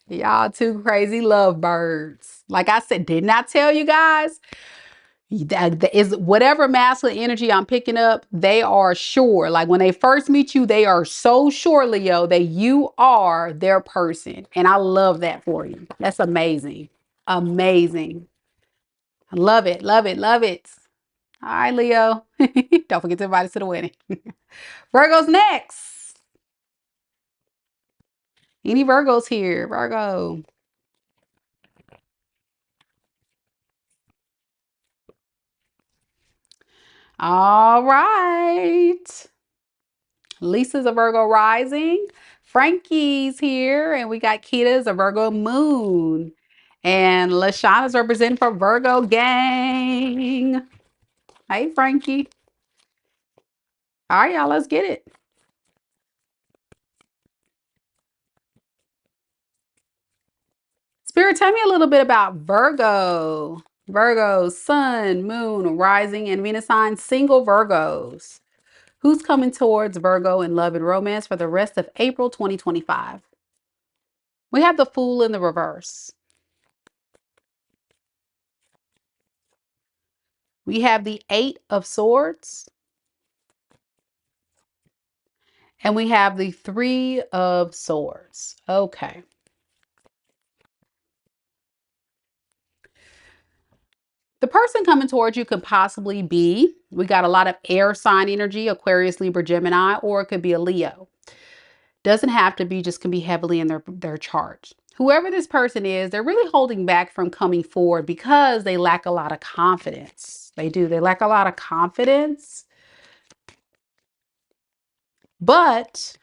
Y'all two crazy lovebirds. Like I said, didn't I tell you guys? That is whatever masculine energy I'm picking up, they are sure. Like when they first meet you, they are so sure, Leo, that you are their person. And I love that for you. That's amazing. Amazing. I love it. Love it. Love it. All right, Leo. Don't forget to invite us to the wedding. Virgo's next. Any Virgos here? Virgo. All right. Lisa's a Virgo rising. Frankie's here. And we got Kita's a Virgo moon. And Lashana's representing for Virgo gang. Hey, Frankie. All right, y'all, let's get it. Spirit, tell me a little bit about Virgo. Virgo, sun, moon, rising, and Venus sign, single Virgos. Who's coming towards Virgo in love and romance for the rest of April 2025? We have the Fool in the reverse. We have the Eight of Swords. And we have the Three of Swords. Okay. The person coming towards you could possibly be, we got a lot of air sign energy, Aquarius, Libra, Gemini, or it could be a Leo. Doesn't have to be, just can be heavily in their chart. Whoever this person is, they're really holding back from coming forward because they lack a lot of confidence. They do. They lack a lot of confidence. But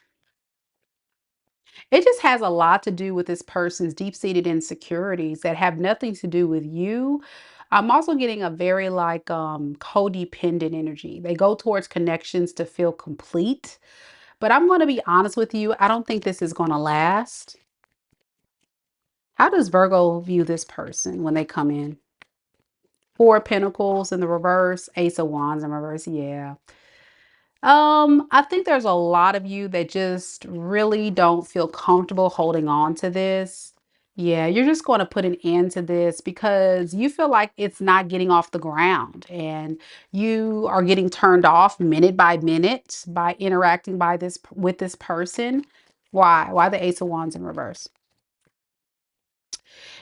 it just has a lot to do with this person's deep-seated insecurities that have nothing to do with you. I'm also getting a very like codependent energy. They go towards connections to feel complete. But I'm going to be honest with you, I don't think this is going to last. How does Virgo view this person when they come in? Four of Pentacles in the reverse, Ace of Wands in reverse. Yeah. I think there's a lot of you that just really don't feel comfortable holding on to this. Yeah, you're just going to put an end to this because you feel like it's not getting off the ground and you are getting turned off minute by minute by interacting with this person. Why? Why the Ace of Wands in reverse?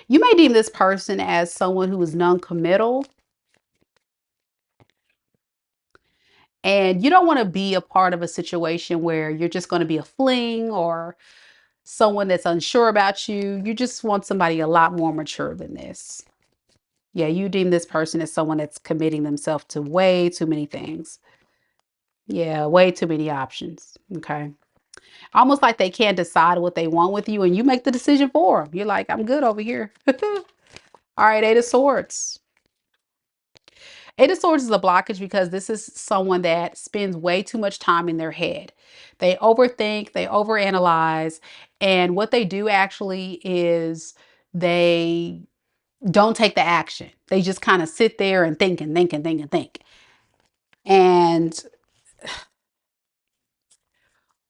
You may deem this person as someone who is non-committal and you don't want to be a part of a situation where you're just going to be a fling or someone that's unsure about you. You just want somebody a lot more mature than this. Yeah, you deem this person as someone that's committing themselves to way too many things. Yeah, way too many options. Okay. Almost like they can't decide what they want with you and you make the decision for them. You're like, I'm good over here. All right, Eight of Swords. Eight of Swords is a blockage because this is someone that spends way too much time in their head. They overthink, they overanalyze, and what they do actually is they don't take the action. They just kind of sit there and think and think and think and think. And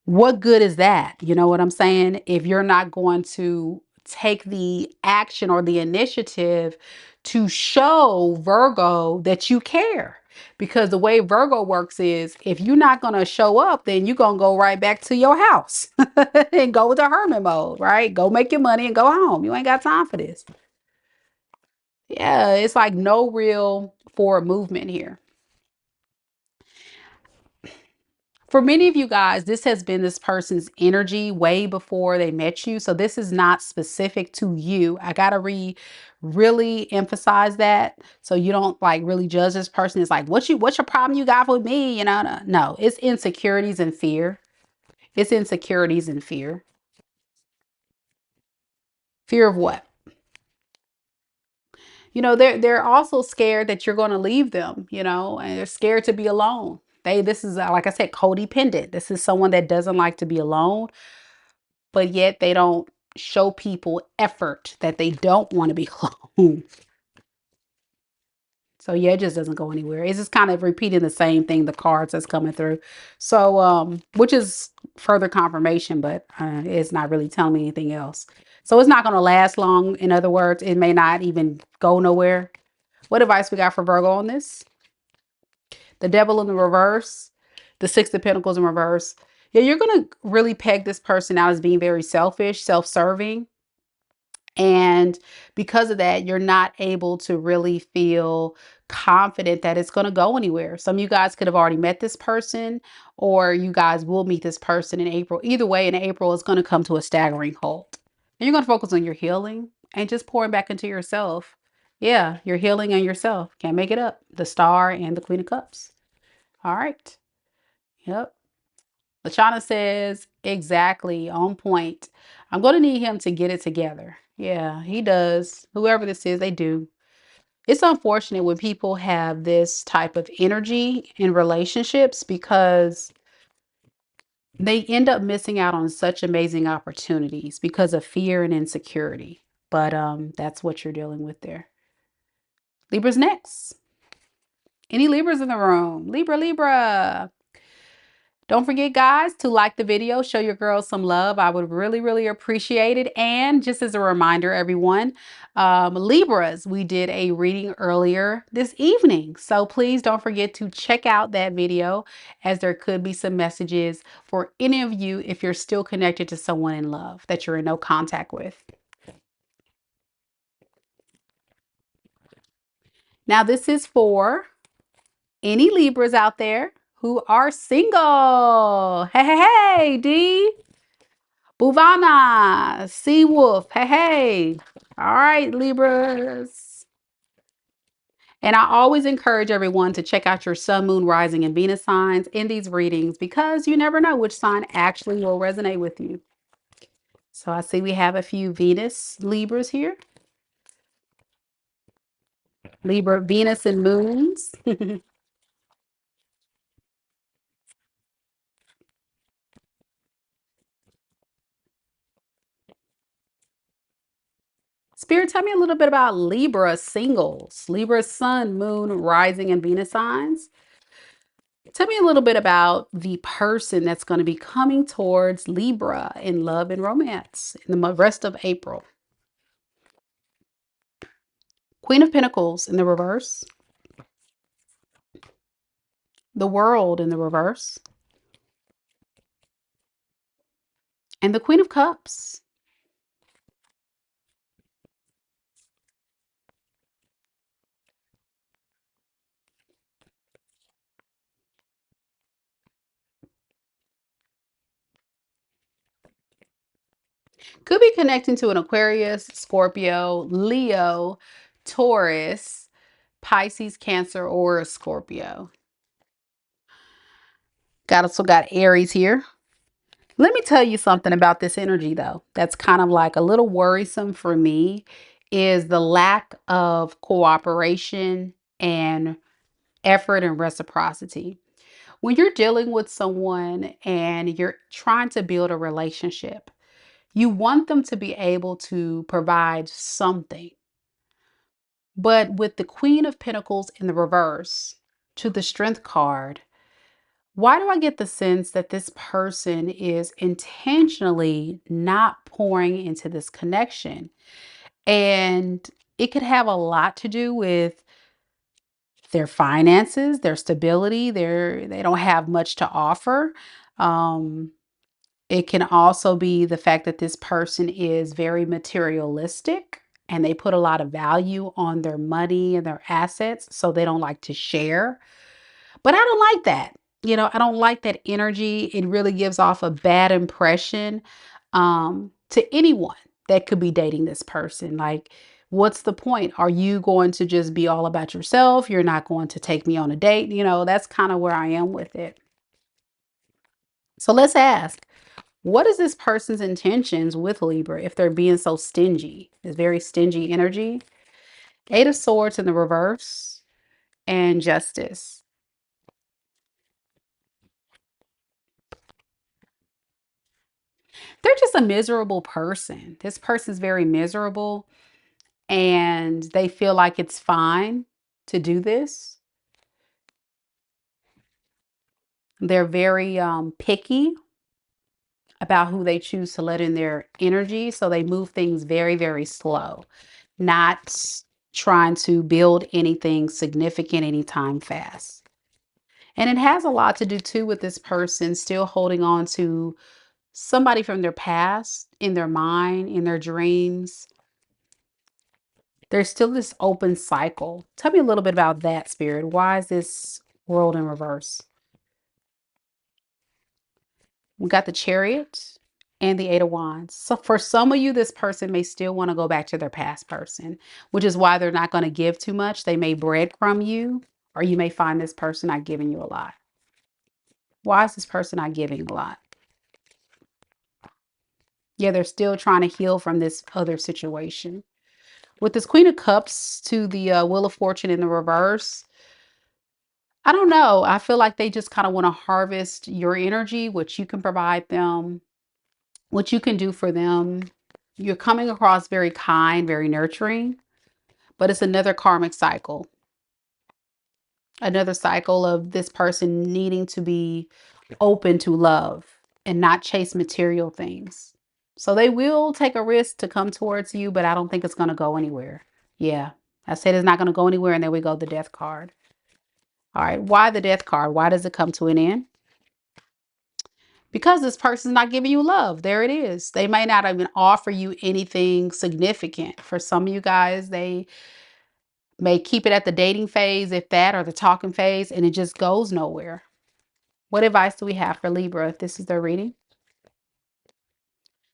what good is that? You know what I'm saying? If you're not going to take the action or the initiative to show Virgo that you care. Because the way Virgo works is if you're not going to show up, then you're going to go right back to your house and go with the hermit mode, right? Go make your money and go home. You ain't got time for this. Yeah, it's like no real forward movement here. For many of you guys, this has been this person's energy way before they met you. So this is not specific to you. I gotta really emphasize that so you don't like really judge this person. It's like, what's your problem you got with me? You know, no, it's insecurities and fear. It's insecurities and fear. Fear of what? You know, they're also scared that you're going to leave them, you know, and they're scared to be alone. This is like I said, codependent. This is someone that doesn't like to be alone, but yet they don't show people effort that they don't want to be alone. So yeah, it just doesn't go anywhere. It's just kind of repeating the same thing, the cards that's coming through. So, which is further confirmation, but it's not really telling me anything else. So it's not going to last long. In other words, it may not even go nowhere. What advice we got for Virgo on this? The Devil in the reverse, the Six of Pentacles in reverse. Yeah, you're going to really peg this person out as being very selfish, self-serving. And because of that, you're not able to really feel confident that it's going to go anywhere. Some of you guys could have already met this person, or you guys will meet this person in April. Either way, in April, it's going to come to a staggering halt. And you're going to focus on your healing and just pouring back into yourself. Yeah, you're healing on yourself. Can't make it up. The Star and the Queen of Cups. All right. Yep. Lashana says, exactly, on point. I'm going to need him to get it together. Yeah, he does. Whoever this is, they do. It's unfortunate when people have this type of energy in relationships because they end up missing out on such amazing opportunities because of fear and insecurity. But that's what you're dealing with there. Libra's next. Any Libras in the room? Libra, Libra. Don't forget, guys, to like the video, show your girls some love. I would really, really appreciate it. And just as a reminder, everyone, Libras, we did a reading earlier this evening. So please don't forget to check out that video, as there could be some messages for any of you if you're still connected to someone in love that you're in no contact with. Now, this is for any Libras out there who are single. Hey, hey, hey, D. Buvana, Sea Wolf. Hey, hey. All right, Libras. And I always encourage everyone to check out your sun, moon, rising, and Venus signs in these readings, because you never know which sign actually will resonate with you. So I see we have a few Venus Libras here. Libra, Venus, and moons. Spirit, tell me a little bit about Libra singles, Libra sun, moon, rising, and Venus signs. Tell me a little bit about the person that's going to be coming towards Libra in love and romance in the rest of April. Queen of Pentacles in the reverse. The World in the reverse. And the Queen of Cups. Could be connecting to an Aquarius, Scorpio, Leo, Taurus, Pisces, Cancer, or a Scorpio. Also got Aries here. Let me tell you something about this energy, though, that's kind of like a little worrisome for me, is the lack of cooperation and effort and reciprocity. When you're dealing with someone and you're trying to build a relationship, you want them to be able to provide something. But with the Queen of Pentacles in the reverse to the Strength card, why do I get the sense that this person is intentionally not pouring into this connection? And it could have a lot to do with their finances, their stability. They don't have much to offer. Um, it can also be the fact that this person is very materialistic and they put a lot of value on their money and their assets, so they don't like to share. But I don't like that. I don't like that energy. It really gives off a bad impression to anyone that could be dating this person. Like, what's the point? Are you going to just be all about yourself? You're not going to take me on a date? That's kind of where I am with it. So let's ask, what is this person's intentions with Libra if they're being so stingy? It's very stingy energy. Eight of Swords in the reverse and Justice. They're just a miserable person. This person's very miserable and they feel like it's fine to do this. They're very picky about who they choose to let in their energy. So they move things very, very slow, not trying to build anything significant anytime fast. And it has a lot to do too with this person still holding on to somebody from their past in their mind, in their dreams. There's still this open cycle. Tell me a little bit about that, Spirit. Why is this World in reverse? We got the Chariot and the Eight of Wands. So for some of you, this person may still want to go back to their past person, which is why they're not going to give too much. They may breadcrumb you, or you may find this person not giving you a lot. Why is this person not giving a lot? Yeah, they're still trying to heal from this other situation. With this Queen of Cups to the Wheel of Fortune in the reverse, I don't know. I feel like they just kind of want to harvest your energy, what you can provide them, what you can do for them. You're coming across very kind, very nurturing, but it's another karmic cycle. Another cycle of this person needing to be open to love and not chase material things. So they will take a risk to come towards you, but I don't think it's going to go anywhere. Yeah, I said it's not going to go anywhere, and then we go the death card. All right, why the death card? Why does it come to an end? Because this person's not giving you love. There it is. They may not even offer you anything significant. For some of you guys, they may keep it at the dating phase, if that, or the talking phase, and it just goes nowhere. What advice do we have for Libra if this is their reading?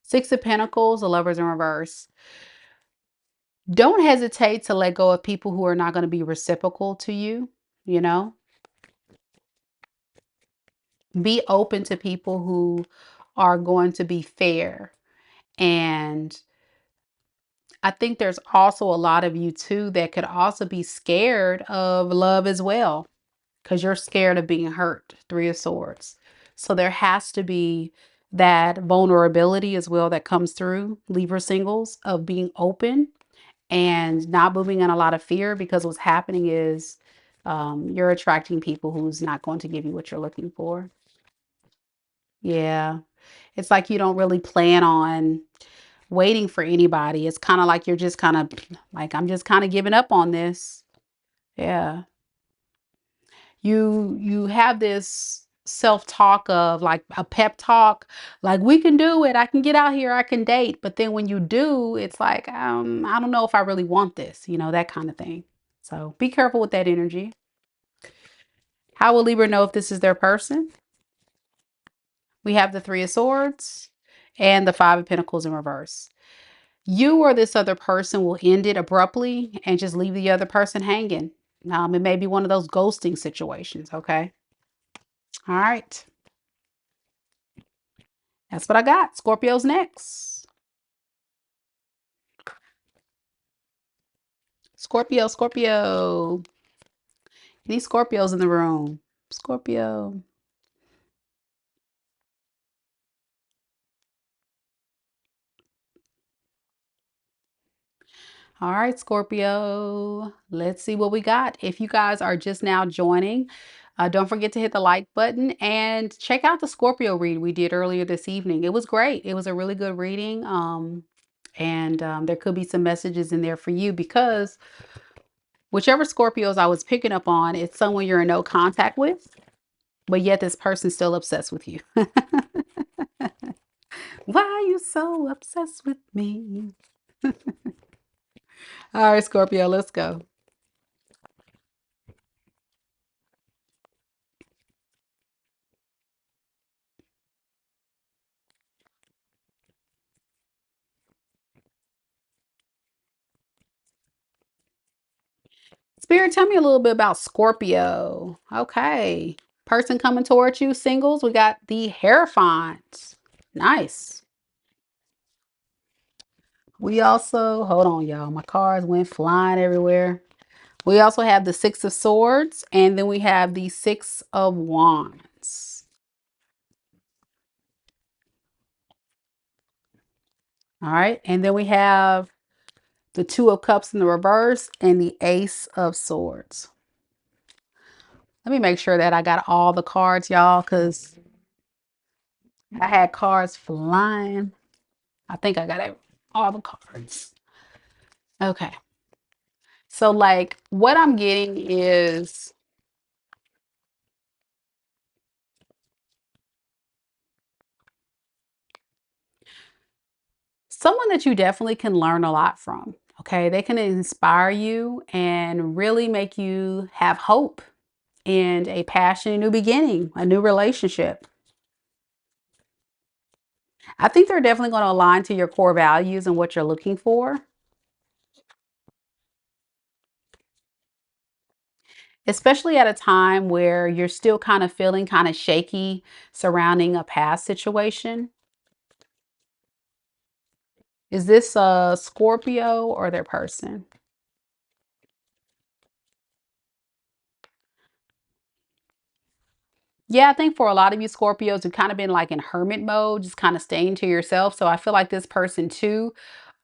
Six of Pentacles, the Lovers in reverse. Don't hesitate to let go of people who are not going to be reciprocal to you, you know? Be open to people who are going to be fair. And I think there's also a lot of you too that could also be scared of love as well, because you're scared of being hurt. Three of Swords. So there has to be that vulnerability as well that comes through Libra singles, of being open and not moving in a lot of fear, because what's happening is you're attracting people who's not going to give you what you're looking for. Yeah. It's like you don't really plan on waiting for anybody. It's kind of like you're just kind of like, I'm just kind of giving up on this. Yeah. You have this self-talk of like a pep talk, like, we can do it, I can get out here, I can date. But then when you do, it's like, I don't know if I really want this, that kind of thing. So be careful with that energy. How will Libra know if this is their person? We have the Three of Swords and the Five of Pentacles in reverse. You or this other person will end it abruptly and just leave the other person hanging. It may be one of those ghosting situations, okay? All right. That's what I got. Scorpio's next. Scorpio, Scorpio. Any Scorpios in the room? Scorpio. All right, Scorpio. Let's see what we got. If you guys are just now joining, don't forget to hit the like button and check out the Scorpio read we did earlier this evening. It was great. It was a really good reading. And there could be some messages in there for you, because whichever Scorpios I was picking up on, it's someone you're in no contact with, but yet this person's still obsessed with you. Why are you so obsessed with me? All right, Scorpio, let's go. Spirit, tell me a little bit about Scorpio. Okay. Person coming towards you, singles. We got the Hierophant. Nice. We also, hold on, y'all. My cards went flying everywhere. We also have the Six of Swords, and then we have the Six of Wands. All right. And then we have the Two of Cups in the reverse and the Ace of Swords. Let me make sure that I got all the cards, y'all, because I had cards flying. I think I got all the cards. Okay. So like what I'm getting is someone that you definitely can learn a lot from. Okay. They can inspire you and really make you have hope and a passion, a new beginning, a new relationship. I think they're definitely going to align to your core values and what you're looking for. Especially at a time where you're still kind of feeling kind of shaky surrounding a past situation. Is this a Scorpio or their person? Yeah, I think for a lot of you Scorpios, you've kind of been like in hermit mode, just kind of staying to yourself. So I feel like this person too,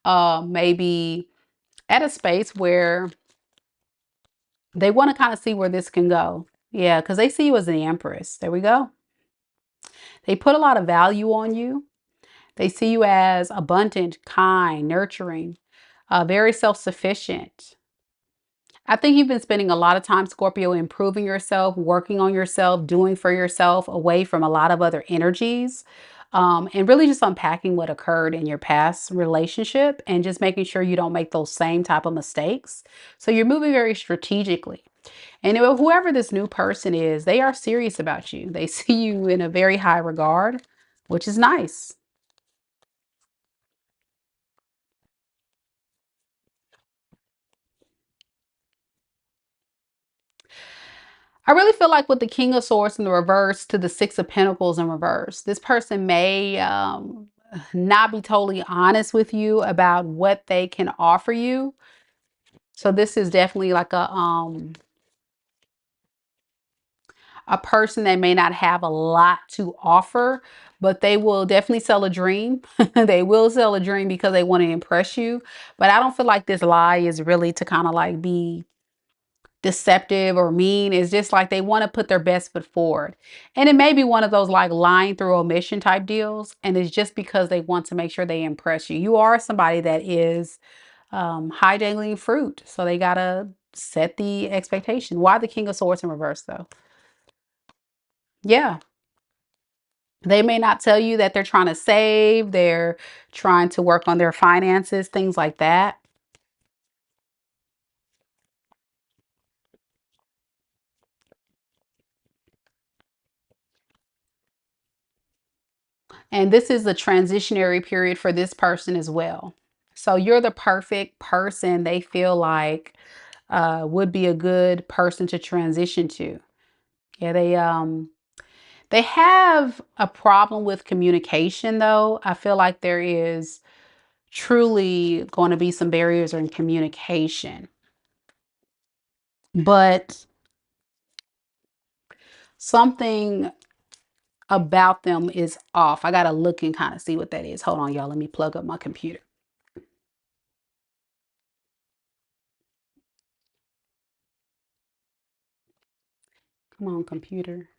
may be at a space where they want to kind of see where this can go. Yeah, because they see you as the Empress. There we go. They put a lot of value on you. They see you as abundant, kind, nurturing, very self-sufficient. I think you've been spending a lot of time, Scorpio, improving yourself, working on yourself, doing for yourself, away from a lot of other energies, and really just unpacking what occurred in your past relationship and just making sure you don't make those same type of mistakes. So you're moving very strategically. And whoever this new person is, they are serious about you. They see you in a very high regard, which is nice. I really feel like with the King of Swords in the reverse to the Six of Pentacles in reverse, this person may not be totally honest with you about what they can offer you. So this is definitely like a person that may not have a lot to offer, but they will definitely sell a dream. They will sell a dream because they want to impress you. But I don't feel like this lie is really to kind of like be deceptive or mean. It's just like they want to put their best foot forward. And it may be one of those like lying through omission type deals. And it's just because they want to make sure they impress you. You are somebody that is high dangling fruit. So they got to set the expectation. Why the King of Swords in reverse though? Yeah. They may not tell you that they're trying to save, they're trying to work on their finances, things like that. And this is a transitionary period for this person as well. So you're the perfect person they feel like would be a good person to transition to. Yeah, they have a problem with communication though. I feel like there is truly going to be some barriers in communication. But something about them is off. I got to look and kind of see what that is. Hold on, y'all. Let me plug up my computer. Come on, computer.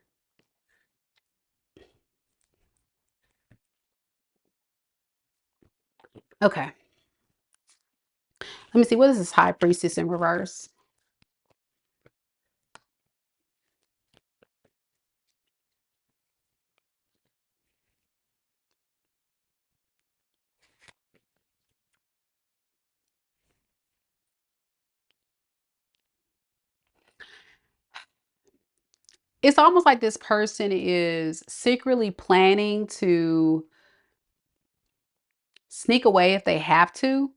Okay. Let me see. What is this High Priestess in reverse? It's almost like this person is secretly planning to sneak away if they have to.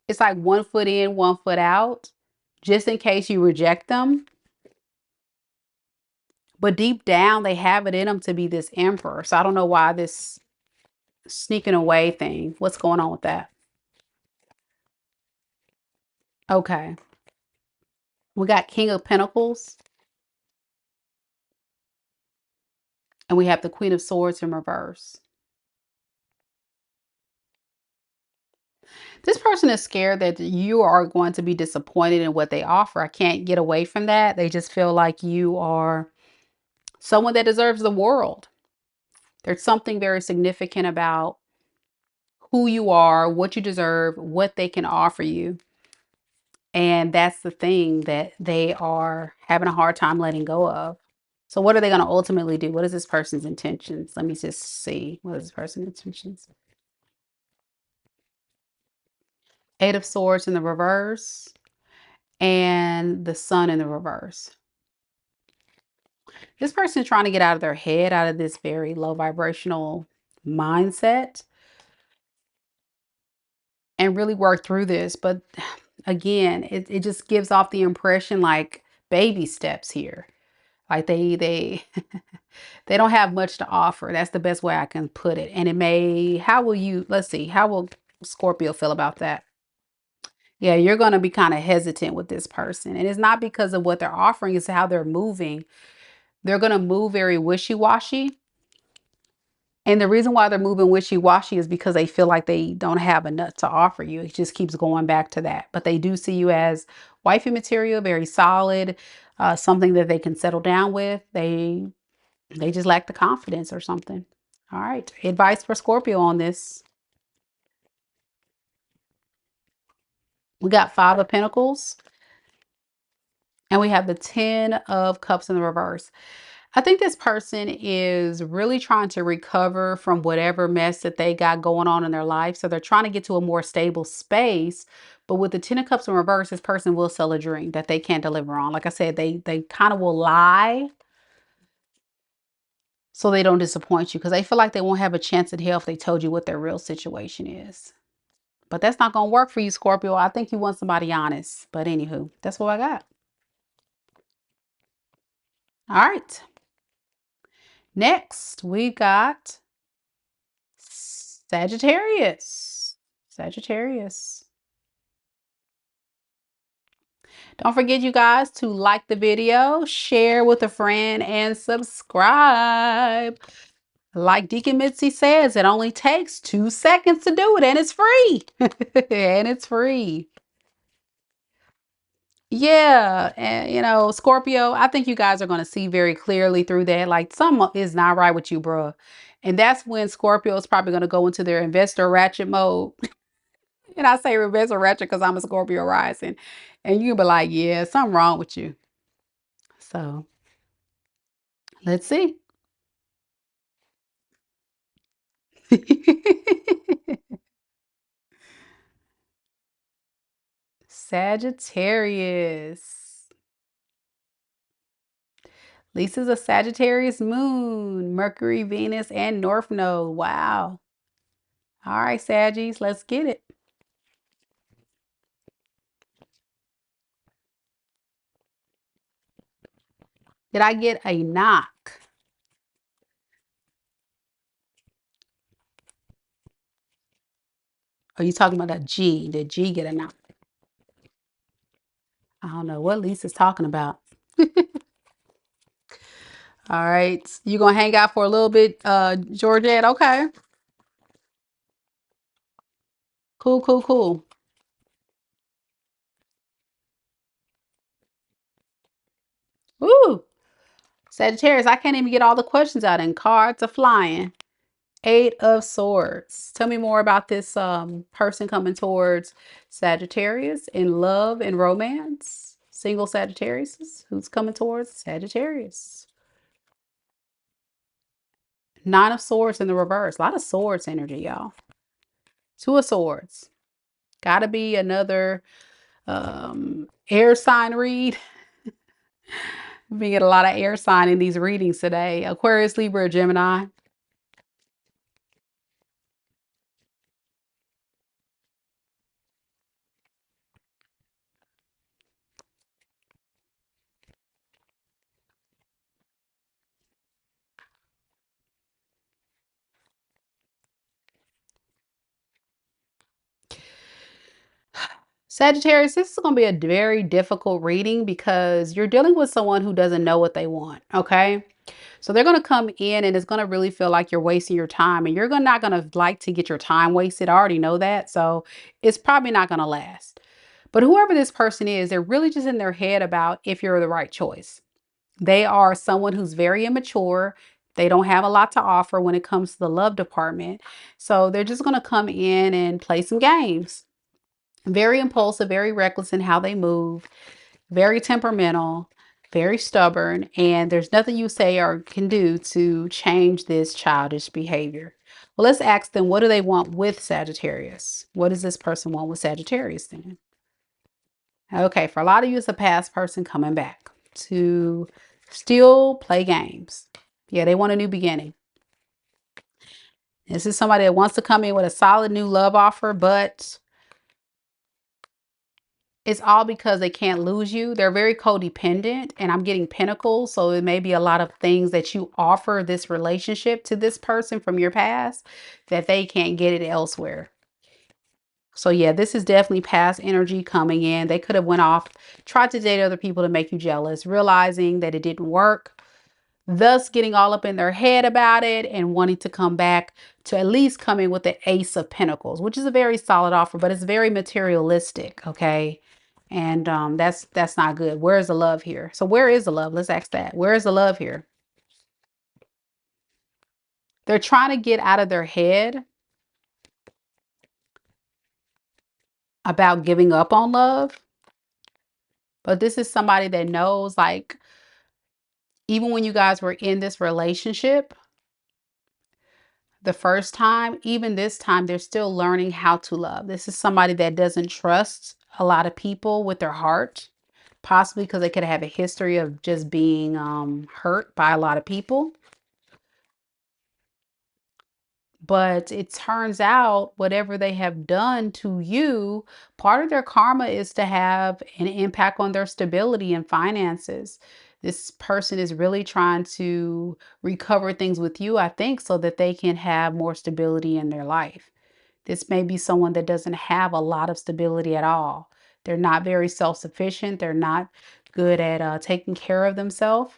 It's like one foot in, one foot out, just in case you reject them. But deep down, they have it in them to be this emperor. So I don't know why this sneaking away thing. What's going on with that? Okay. We got King of Pentacles and we have the Queen of Swords in reverse. This person is scared that you are going to be disappointed in what they offer. I can't get away from that. They just feel like you are someone that deserves the world. There's something very significant about who you are, what you deserve, what they can offer you. And that's the thing that they are having a hard time letting go of. So what are they going to ultimately do? What is this person's intentions? Let me just see. What is this person's intentions? Eight of Swords in the reverse and the Sun in the reverse. This person is trying to get out of their head, out of this very low vibrational mindset and really work through this. But again, it just gives off the impression like baby steps here. Like they they don't have much to offer. That's the best way I can put it. And it may, how will you, let's see, how will Scorpio feel about that? Yeah, you're going to be kind of hesitant with this person. And it's not because of what they're offering, it's how they're moving. They're going to move very wishy-washy. And the reason why they're moving wishy-washy is because they feel like they don't have enough to offer you. It just keeps going back to that. But they do see you as wifey material, very solid, something that they can settle down with. They They just lack the confidence or something. All right. Advice for Scorpio on this. We got 5 of Pentacles and we have the 10 of Cups in the reverse. I think this person is really trying to recover from whatever mess that they got going on in their life. So they're trying to get to a more stable space. But with the 10 of Cups in reverse, this person will sell a dream that they can't deliver on. Like I said, they kind of will lie so they don't disappoint you because they feel like they won't have a chance in hell if they told you what their real situation is. But that's not going to work for you, Scorpio. I think you want somebody honest. But anywho, that's what I got. All right. Next, we got Sagittarius. Sagittarius. Don't forget, you guys, to like the video, share with a friend, and subscribe. Like Deacon Mitzi says, it only takes 2 seconds to do it, and it's free. And it's free. Yeah, and Scorpio, I think you guys are going to see very clearly through that. Like, something is not right with you, bruh. And that's when Scorpio is probably going to go into their investor ratchet mode. And I say investor ratchet because I'm a Scorpio rising. And you can be like, yeah, something wrong with you. So let's see. Sagittarius. Lisa's a Sagittarius moon, Mercury, Venus, and North Node. Wow. All right, Saggies, let's get it. Did I get a knock? Are you talking about a G? Did G get a knock? I don't know what Lisa's talking about. All right. You gonna hang out for a little bit, Georgette? Okay. Cool, cool, cool. Ooh. Sagittarius, I can't even get all the questions out and cards are flying. 8 of Swords. Tell me more about this person coming towards Sagittarius in love and romance. Single Sagittarius who's coming towards Sagittarius. 9 of Swords in the reverse. A lot of swords energy, y'all. 2 of Swords. Gotta be another air sign read. We get a lot of air sign in these readings today. Aquarius, Libra, Gemini. Sagittarius, this is going to be a very difficult reading because you're dealing with someone who doesn't know what they want, okay? So they're going to come in and it's going to really feel like you're wasting your time and you're not going to like to get your time wasted. I already know that. So it's probably not going to last. But whoever this person is, they're really just in their head about if you're the right choice. They are someone who's very immature. They don't have a lot to offer when it comes to the love department. So they're just going to come in and play some games. Very impulsive, very reckless in how they move, very temperamental, very stubborn, and there's nothing you say or can do to change this childish behavior. Well, let's ask them, what do they want with Sagittarius? What does this person want with Sagittarius then? Okay, for a lot of you, it's a past person coming back to still play games. Yeah, they want a new beginning. This is somebody that wants to come in with a solid new love offer, but it's all because they can't lose you. They're very codependent, and I'm getting pentacles. So it may be a lot of things that you offer this relationship to this person from your past that they can't get it elsewhere. So yeah, this is definitely past energy coming in. They could have went off, tried to date other people to make you jealous, realizing that it didn't work, thus getting all up in their head about it and wanting to come back to at least come in with the Ace of Pentacles, which is a very solid offer, but it's very materialistic, okay? And that's not good. Where is the love here? So where is the love? Let's ask that. Where is the love here? They're trying to get out of their head about giving up on love. But this is somebody that knows, like, even when you guys were in this relationship the first time, even this time, they're still learning how to love. This is somebody that doesn't trust a lot of people with their heart, possibly because they could have a history of just being hurt by a lot of people. But it turns out whatever they have done to you, part of their karma is to have an impact on their stability and finances. This person is really trying to recover things with you, I think, so that they can have more stability in their life. This may be someone that doesn't have a lot of stability at all. They're not very self-sufficient. They're not good at taking care of themselves.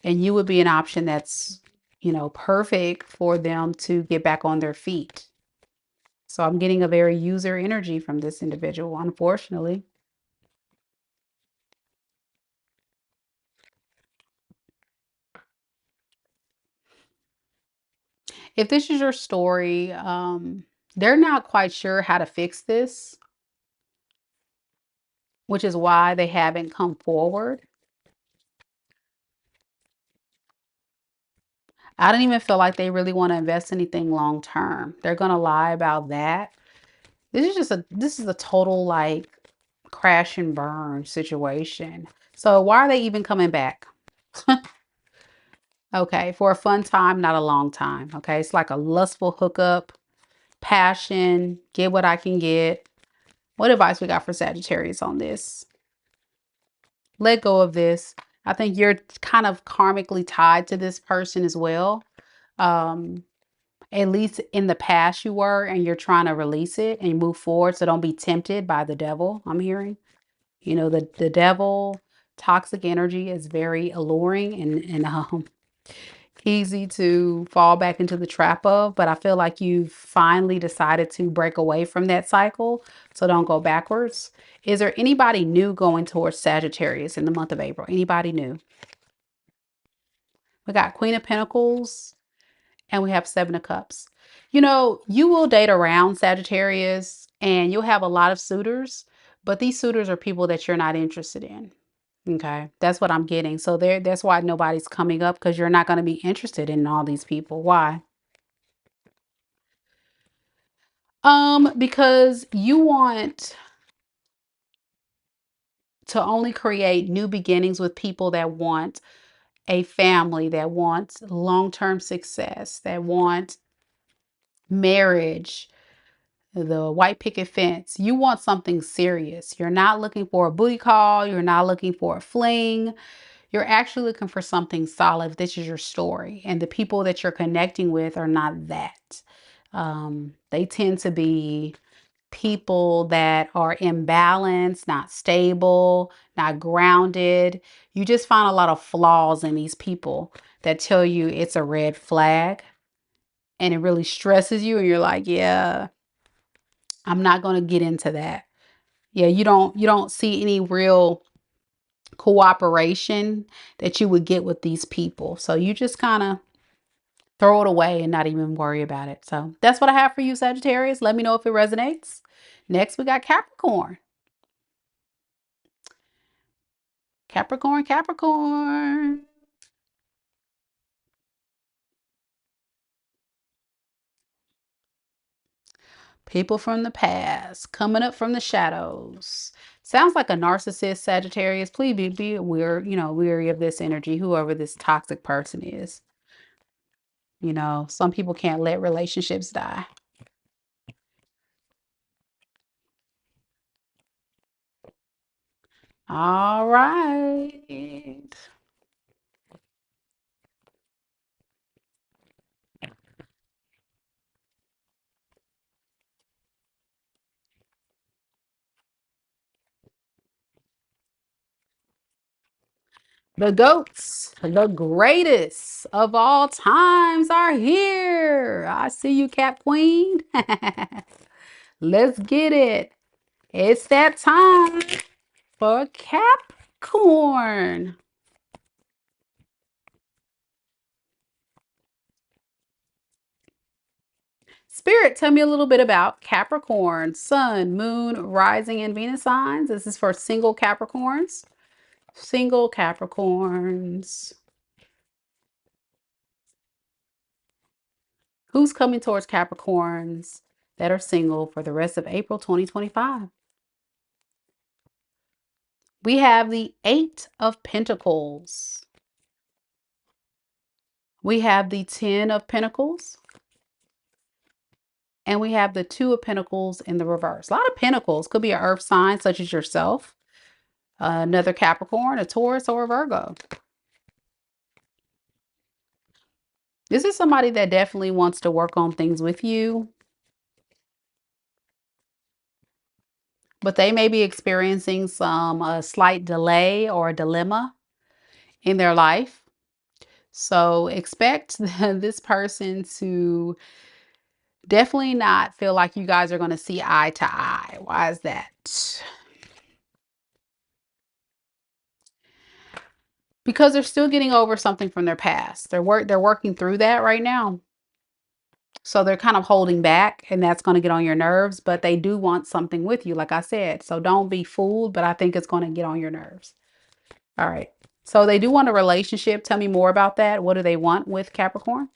And you would be an option that's, perfect for them to get back on their feet. So I'm getting a very user energy from this individual, unfortunately. If this is your story, they're not quite sure how to fix this, which is why they haven't come forward. I don't even feel like they really want to invest anything long term. They're gonna lie about that. This is a total like crash and burn situation. So why are they even coming back? Okay, for a fun time, not a long time. Okay, it's like a lustful hookup, passion, get what I can get. What advice we got for Sagittarius on this? Let go of this. I think you're kind of karmically tied to this person as well. Um, at least in the past you were, and you're trying to release it and move forward. So don't be tempted by the devil, I'm hearing. The devil, toxic energy is very alluring and easy to fall back into the trap of, but I feel like you've finally decided to break away from that cycle, so don't go backwards. Is there anybody new going towards Sagittarius in the month of April? Anybody new? We got Queen of Pentacles and we have Seven of Cups. You will date around Sagittarius and you'll have a lot of suitors, but these suitors are people that you're not interested in. Okay, that's what I'm getting. So that's why nobody's coming up, because you're not going to be interested in all these people. Why? Because you want to only create new beginnings with people that want a family, that wants long-term success, that want marriage, the white picket fence. You want something serious. You're not looking for a booty call. You're not looking for a fling. You're actually looking for something solid. This is your story. And the people that you're connecting with are not that. They tend to be people that are imbalanced, not stable, not grounded. You just find a lot of flaws in these people that tell you it's a red flag, and it really stresses you. And you're like, yeah, I'm not going to get into that. Yeah, you don't see any real cooperation that you would get with these people. So you just kind of throw it away and not even worry about it. So that's what I have for you, Sagittarius. Let me know if it resonates. Next, we got Capricorn. Capricorn, Capricorn. People from the past coming up from the shadows. Sounds like a narcissist, Sagittarius. Please be aware, weary of this energy, whoever this toxic person is. Some people can't let relationships die. All right. The goats, the greatest of all times, are here. I see you, Cap Queen. Let's get it. It's that time for Capricorn. Spirit, tell me a little bit about Capricorn, Sun, Moon, Rising, and Venus signs. This is for single Capricorns. Single Capricorns. Who's coming towards Capricorns that are single for the rest of April 2025? We have the Eight of Pentacles. We have the Ten of Pentacles. And we have the Two of Pentacles in the reverse. A lot of Pentacles. Could be an earth sign such as yourself, another Capricorn, a Taurus, or a Virgo. This is somebody that definitely wants to work on things with you, but they may be experiencing some slight delay or a dilemma in their life. So expect this person to definitely not feel like you guys are going to see eye to eye. Why is that? Because they're still getting over something from their past. They're working through that right now. So they're kind of holding back, and that's going to get on your nerves, but they do want something with you, like I said. So don't be fooled, but I think it's going to get on your nerves. All right. So they do want a relationship. Tell me more about that. What do they want with Capricorn?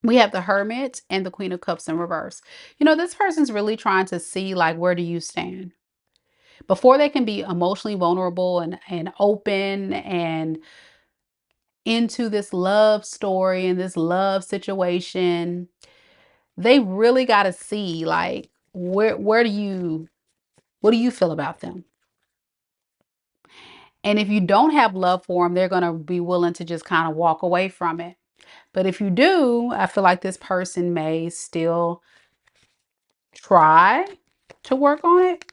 We have the Hermit and the Queen of Cups in reverse. You know, this person's really trying to see, like, where do you stand? Before they can be emotionally vulnerable and open and into this love story and this love situation, they really got to see, like, where do you, what do you feel about them? And if you don't have love for them, they're going to be willing to just kind of walk away from it. But if you do, I feel like this person may still try to work on it.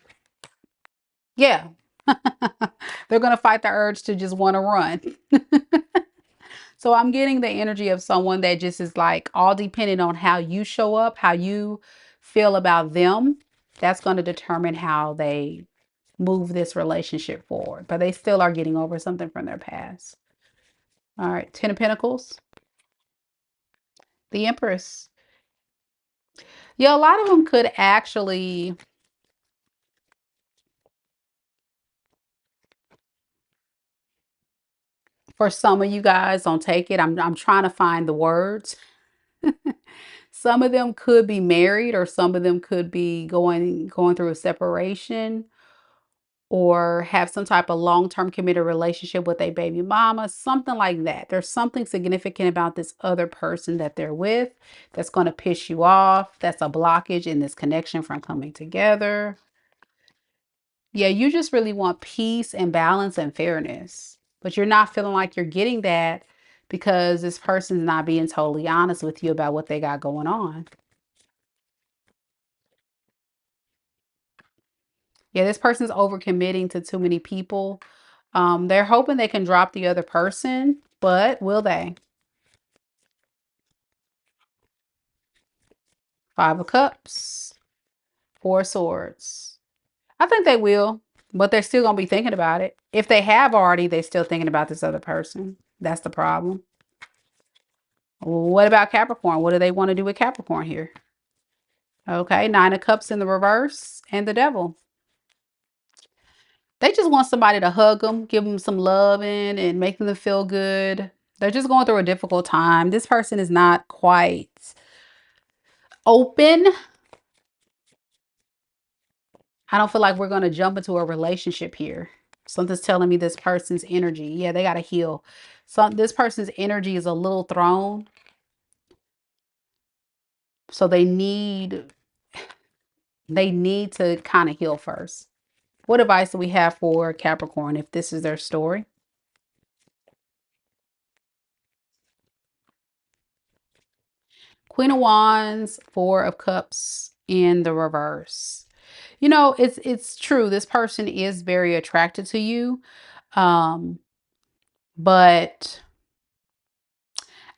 Yeah. They're going to fight the urge to just want to run. So I'm getting the energy of someone that just is like all dependent on how you show up, how you feel about them. That's going to determine how they move this relationship forward. But they still are getting over something from their past. All right. Ten of Pentacles. The Empress. Yeah, a lot of them could actually, for some of you guys, don't take it. I'm trying to find the words. Some of them could be married, or some of them could be going through a separation, or have some type of long-term committed relationship with a baby mama, something like that. There's something significant about this other person that they're with that's going to piss you off. That's a blockage in this connection from coming together. Yeah, you just really want peace and balance and fairness, but you're not feeling like you're getting that because this person's not being totally honest with you about what they got going on. Yeah, this person's overcommitting to too many people. They're hoping they can drop the other person, but will they? Five of Cups, Four of Swords. I think they will, but they're still going to be thinking about it. If they have already, they're still thinking about this other person. That's the problem. What about Capricorn? What do they want to do with Capricorn here? Okay, Nine of Cups in the reverse and the Devil. They just want somebody to hug them, give them some loving and make them feel good. They're just going through a difficult time. This person is not quite open. I don't feel like we're going to jump into a relationship here. Something's telling me this person's energy. Yeah, they got to heal. So this person's energy is a little thrown. So they need to kind of heal first. What advice do we have for Capricorn if this is their story? Queen of Wands, Four of Cups in the reverse. You know, it's true. This person is very attracted to you. Um, but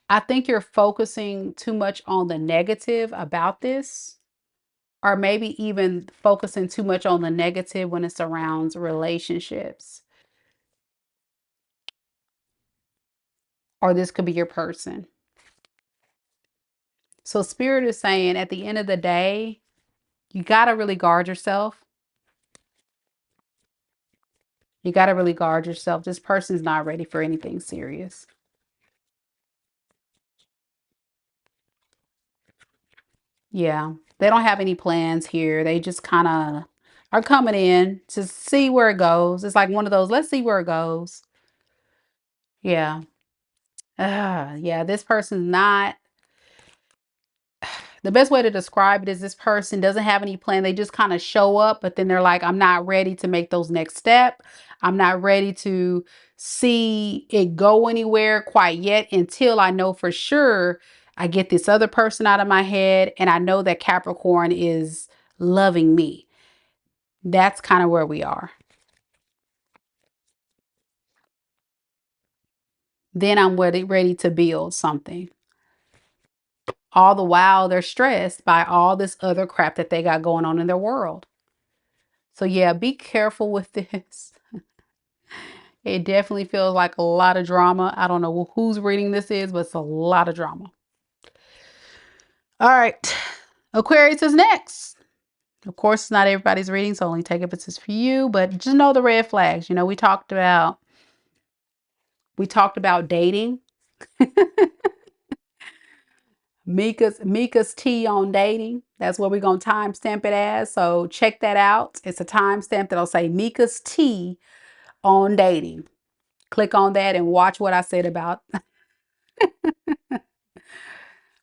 I think you're focusing too much on the negative about this, or maybe even focusing too much on the negative when it surrounds relationships. or this could be your person. So Spirit is saying at the end of the day, you got to really guard yourself. You got to really guard yourself. This person's not ready for anything serious. Yeah. They don't have any plans here. They just kind of are coming in to see where it goes. It's like one of those, let's see where it goes. Yeah. Yeah. This person's not. The best way to describe it is this person doesn't have any plan. They just kind of show up, but then they're like, I'm not ready to make those next step. I'm not ready to see it go anywhere quite yet until I know for sure I get this other person out of my head and I know that Capricorn is loving me. That's kind of where we are. Then I'm ready to build something. All the while they're stressed by all this other crap that they got going on in their world. So yeah, be careful with this. It definitely feels like a lot of drama. I don't know whose reading this is, but it's a lot of drama. All right. Aquarius is next. Of course, not everybody's reading, so only take if it's for you, but just know the red flags. You know, we talked about dating. Meka's tea on dating. That's what we're gonna timestamp it as. So check that out. It's a timestamp that'll say Meka's tea on dating. Click on that and watch what I said about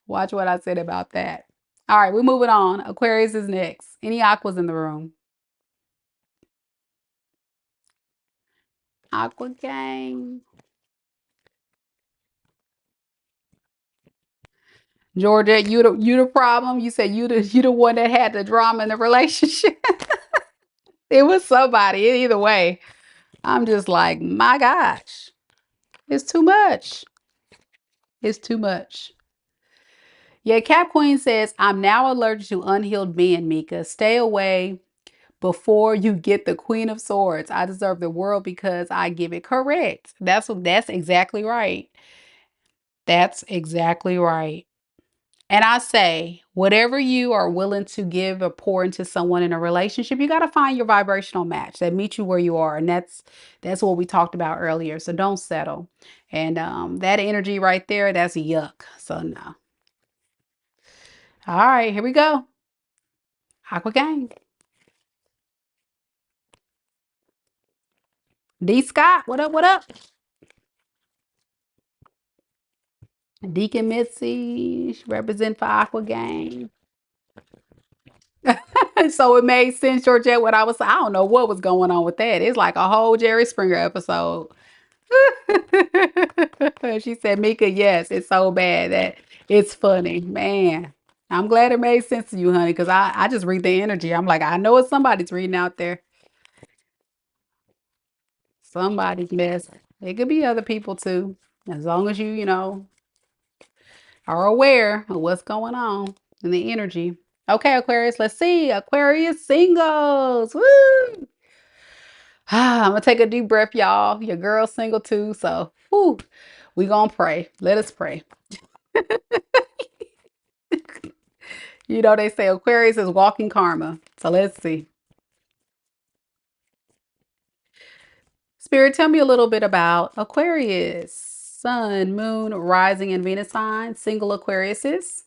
watch what I said about that. All right, we're moving on. Aquarius is next. Any aquas in the room? Aqua gang. Georgia, you the problem. You said you the one that had the drama in the relationship. It was somebody. Either way, I'm just like, my gosh, it's too much. It's too much. Yeah, Cap Queen says, I'm now allergic to unhealed men, Meka. Stay away before you get the Queen of Swords. I deserve the world because I give it. Correct. That's exactly right. That's exactly right. And I say, whatever you are willing to give or pour into someone in a relationship, you got to find your vibrational match that meets you where you are. And that's what we talked about earlier. So don't settle. And that energy right there, that's yuck. So no. All right, here we go. Aqua Gang. D Scott, what up? What up? Deacon Mitzi, represent for Aqua Gang. So it made sense, Georgette, what I don't know what was going on with that. It's like a whole Jerry Springer episode. She said, Meka, yes, it's so bad that it's funny. Man, I'm glad it made sense to you, honey, because I just read the energy. I'm like, I know it's somebody's reading out there. Somebody's mess. It could be other people too. As long as you know, are aware of what's going on in the energy. Okay, Aquarius, let's see. Aquarius singles. Woo! I'm gonna take a deep breath, y'all. Your girl's single too, so whew, we gonna pray. Let us pray. You know, they say Aquarius is walking karma. So let's see. Spirit, tell me a little bit about Aquarius. Sun, moon, rising, and Venus sign, single Aquariuses.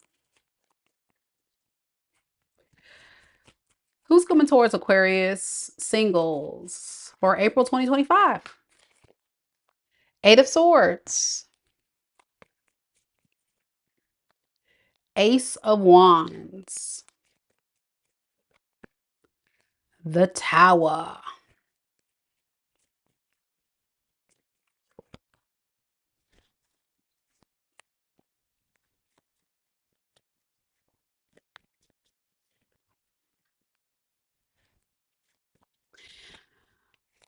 Who's coming towards Aquarius singles for April 2025? Eight of Swords. Ace of Wands. The Tower.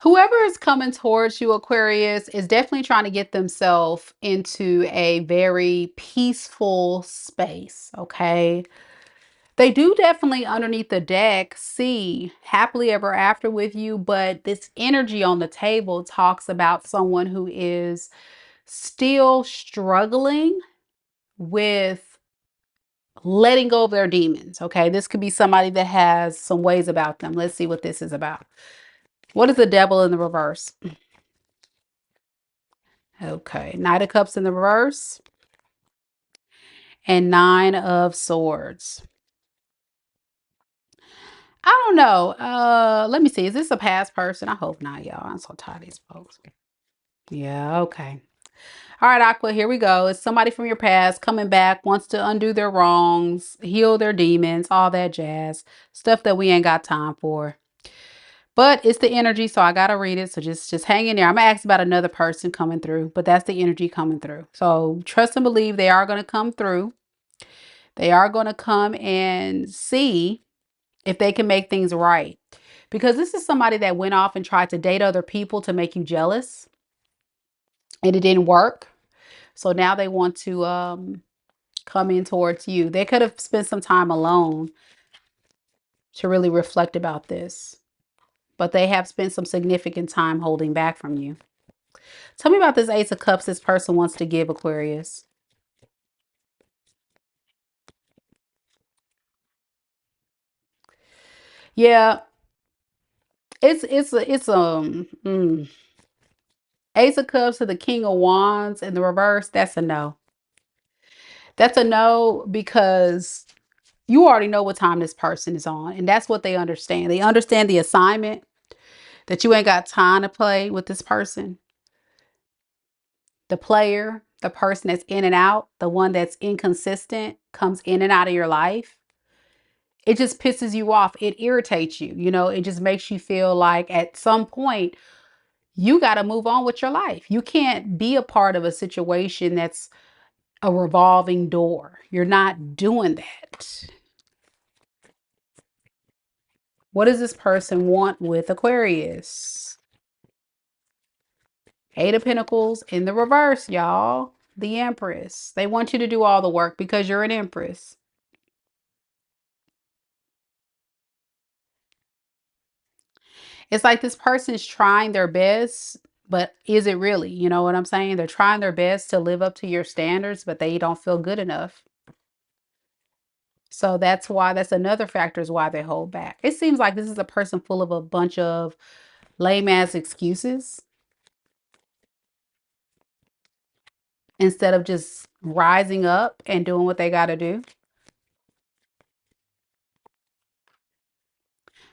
Whoever is coming towards you, Aquarius, is definitely trying to get themselves into a very peaceful space, okay? They do definitely underneath the deck see happily ever after with you, but this energy on the table talks about someone who is still struggling with letting go of their demons. Okay, this could be somebody that has some ways about them. Let's see what this is about. What is the devil in the reverse? Okay, Knight of Cups in the reverse and Nine of Swords. I don't know. Let me see. Is this a past person? I hope not, y'all. I'm so tired of these folks. Yeah, okay. All right, Aqua, here we go. It's somebody from your past coming back, wants to undo their wrongs, heal their demons, all that jazz. Stuff that we ain't got time for. But it's the energy, so I gotta read it. So just hang in there. I'm gonna ask about another person coming through, but that's the energy coming through. So trust and believe they are gonna come through. They are gonna come and see if they can make things right. Because this is somebody that went off and tried to date other people to make you jealous, and it didn't work. So now they want to come in towards you. They could have spent some time alone to really reflect about this, but they have spent some significant time holding back from you. Tell me about this Ace of Cups this person wants to give, Aquarius. Yeah, Ace of Cups to the King of Wands in the reverse. That's a no. That's a no because you already know what time this person is on, and that's what they understand. They understand the assignment that you ain't got time to play with this person. The player, the person that's in and out, the one that's inconsistent, comes in and out of your life. It just pisses you off. It irritates you. You know, it just makes you feel like at some point you got to move on with your life. You can't be a part of a situation that's a revolving door. You're not doing that. What does this person want with Aquarius? Eight of Pentacles in the reverse, y'all. The Empress. They want you to do all the work because you're an Empress. It's like this person is trying their best, but is it really? You know what I'm saying? They're trying their best to live up to your standards, but they don't feel good enough. So that's another factor is why they hold back. It seems like this is a person full of a bunch of lame ass excuses instead of just rising up and doing what they got to do.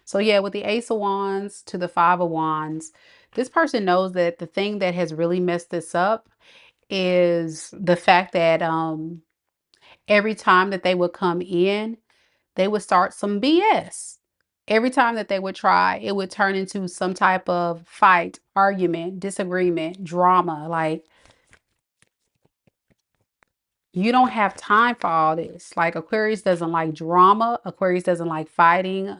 So yeah, with the Ace of Wands to the Five of Wands, this person knows that the thing that has really messed this up is the fact that every time that they would come in, they would start some BS. Every time that they would try, it would turn into some type of fight, argument, disagreement, drama. Like, you don't have time for all this. Like, Aquarius doesn't like drama. Aquarius doesn't like fighting,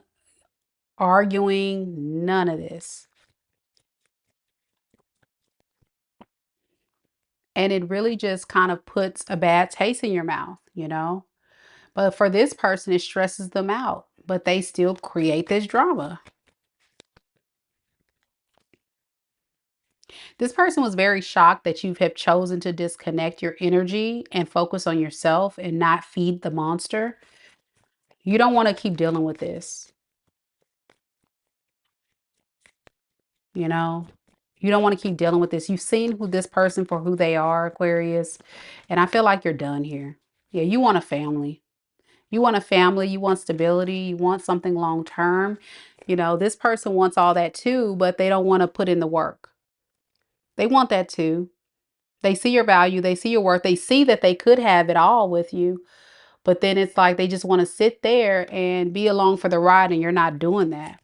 arguing, none of this. And it really just kind of puts a bad taste in your mouth, you know? But for this person, it stresses them out, but they still create this drama. This person was very shocked that you have chosen to disconnect your energy and focus on yourself and not feed the monster. You don't want to keep dealing with this, you know? You don't want to keep dealing with this. You've seen who this person for who they are, Aquarius, and I feel like you're done here. Yeah, you want a family. You want a family, you want stability, you want something long term. You know, this person wants all that too, but they don't want to put in the work. They want that too. They see your value, they see your worth, they see that they could have it all with you, but then it's like they just want to sit there and be along for the ride, and you're not doing that.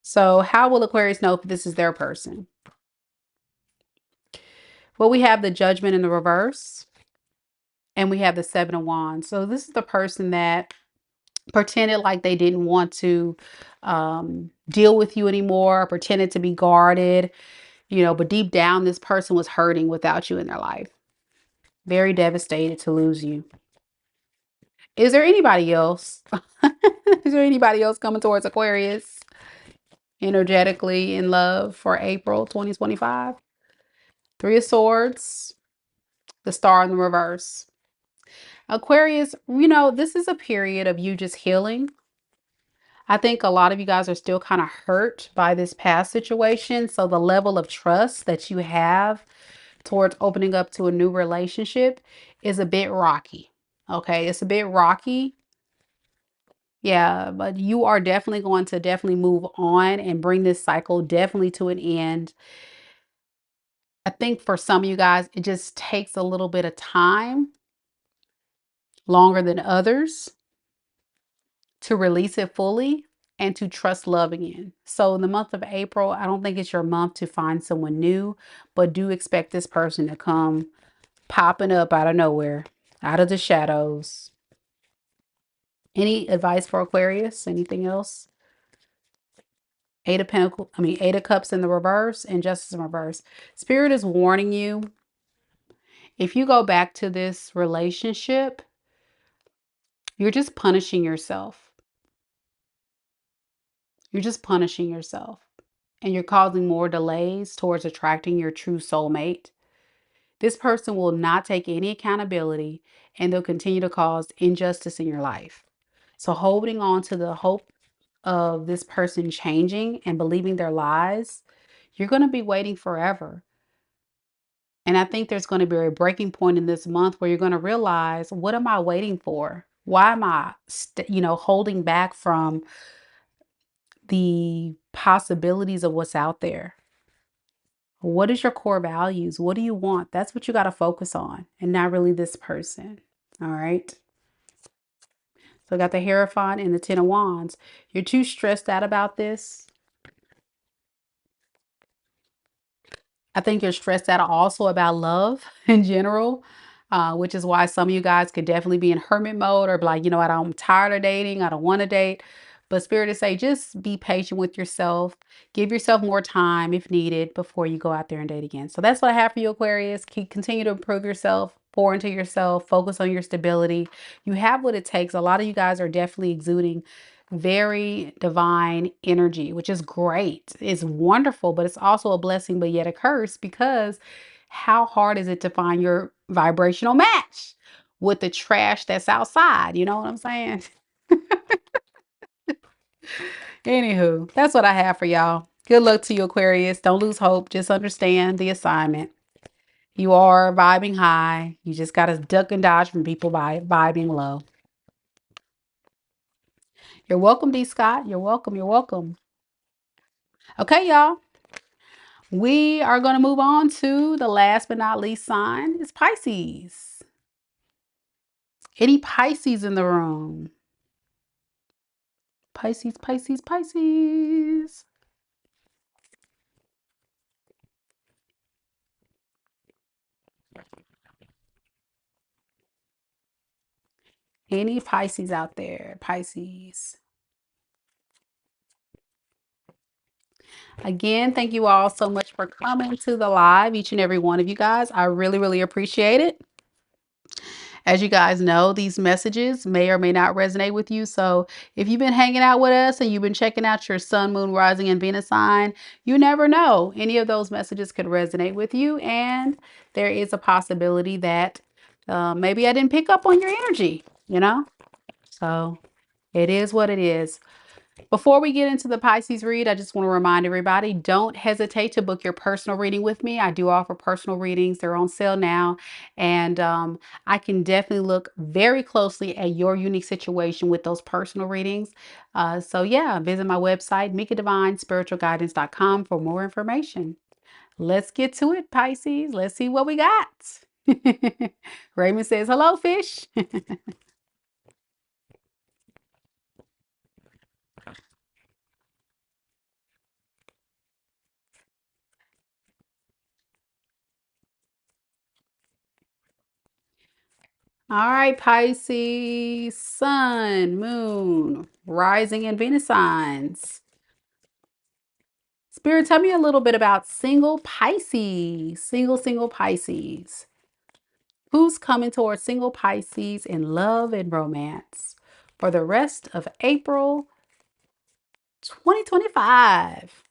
So, how will Aquarius know if this is their person? Well, we have the Judgment in the reverse, and we have the Seven of Wands. So, this is the person that pretended like they didn't want to deal with you anymore, or pretended to be guarded, you know, but deep down, this person was hurting without you in their life. Very devastated to lose you. Is there anybody else? Is there anybody else coming towards Aquarius energetically in love for April 2025? Three of Swords, the Star in the reverse. Aquarius, you know, this is a period of you just healing. I think a lot of you guys are still kind of hurt by this past situation. So the level of trust that you have towards opening up to a new relationship is a bit rocky. Okay, it's a bit rocky. Yeah, but you are definitely going to definitely move on and bring this cycle definitely to an end. I think for some of you guys, it just takes a little bit of time, longer than others, to release it fully and to trust love again. So in the month of April, I don't think it's your month to find someone new, but do expect this person to come popping up out of nowhere, out of the shadows. Any advice for Aquarius? Anything else? Eight of Pentacles, I mean, Eight of Cups in the reverse and Justice in reverse. Spirit is warning you. If you go back to this relationship, you're just punishing yourself. You're just punishing yourself. And you're causing more delays towards attracting your true soulmate. This person will not take any accountability and they'll continue to cause injustice in your life. So holding on to the hope of this person changing and believing their lies, you're going to be waiting forever. And I think there's going to be a breaking point in this month where you're going to realize, what am I waiting for? Why am I, holding back from the possibilities of what's out there? What is your core values? What do you want? That's what you got to focus on and not really this person. All right. So I got the Hierophant and the Ten of Wands. You're too stressed out about this. I think you're stressed out also about love in general, which is why some of you guys could definitely be in hermit mode or be like, you know what, I'm tired of dating. I don't want to date. But Spirit is say, just be patient with yourself. Give yourself more time if needed before you go out there and date again. So that's what I have for you, Aquarius. Continue to improve yourself, pour into yourself, focus on your stability. You have what it takes. A lot of you guys are definitely exuding very divine energy, which is great. It's wonderful, but it's also a blessing, but yet a curse, because how hard is it to find your vibrational match with the trash that's outside? You know what I'm saying? Anywho, that's what I have for y'all. Good luck to you, Aquarius. Don't lose hope. Just understand the assignment. You are vibing high. You just got to duck and dodge from people by vibing low. You're welcome, D. Scott. You're welcome. You're welcome. Okay, y'all. We are going to move on to the last but not least sign is Pisces. Any Pisces in the room? Pisces, Pisces, Pisces. Any Pisces out there? Pisces. Again, thank you all so much for coming to the live, each and every one of you guys. I really, really appreciate it. As you guys know, these messages may or may not resonate with you. So if you've been hanging out with us and you've been checking out your sun, moon, rising, and Venus sign, you never know. Any of those messages could resonate with you. And there is a possibility that maybe I didn't pick up on your energy, you know? So it is what it is. Before we get into the Pisces read, I just want to remind everybody, don't hesitate to book your personal reading with me. I do offer personal readings. They're on sale now. And I can definitely look very closely at your unique situation with those personal readings. So yeah, visit my website, MekaDivineSpiritualGuidance.com for more information. Let's get to it, Pisces. Let's see what we got. Raymond says, hello, fish. All right, Pisces, sun, moon, rising, and Venus signs. Spirit, tell me a little bit about single Pisces. Single Pisces. Who's coming towards single Pisces in love and romance for the rest of April 2025?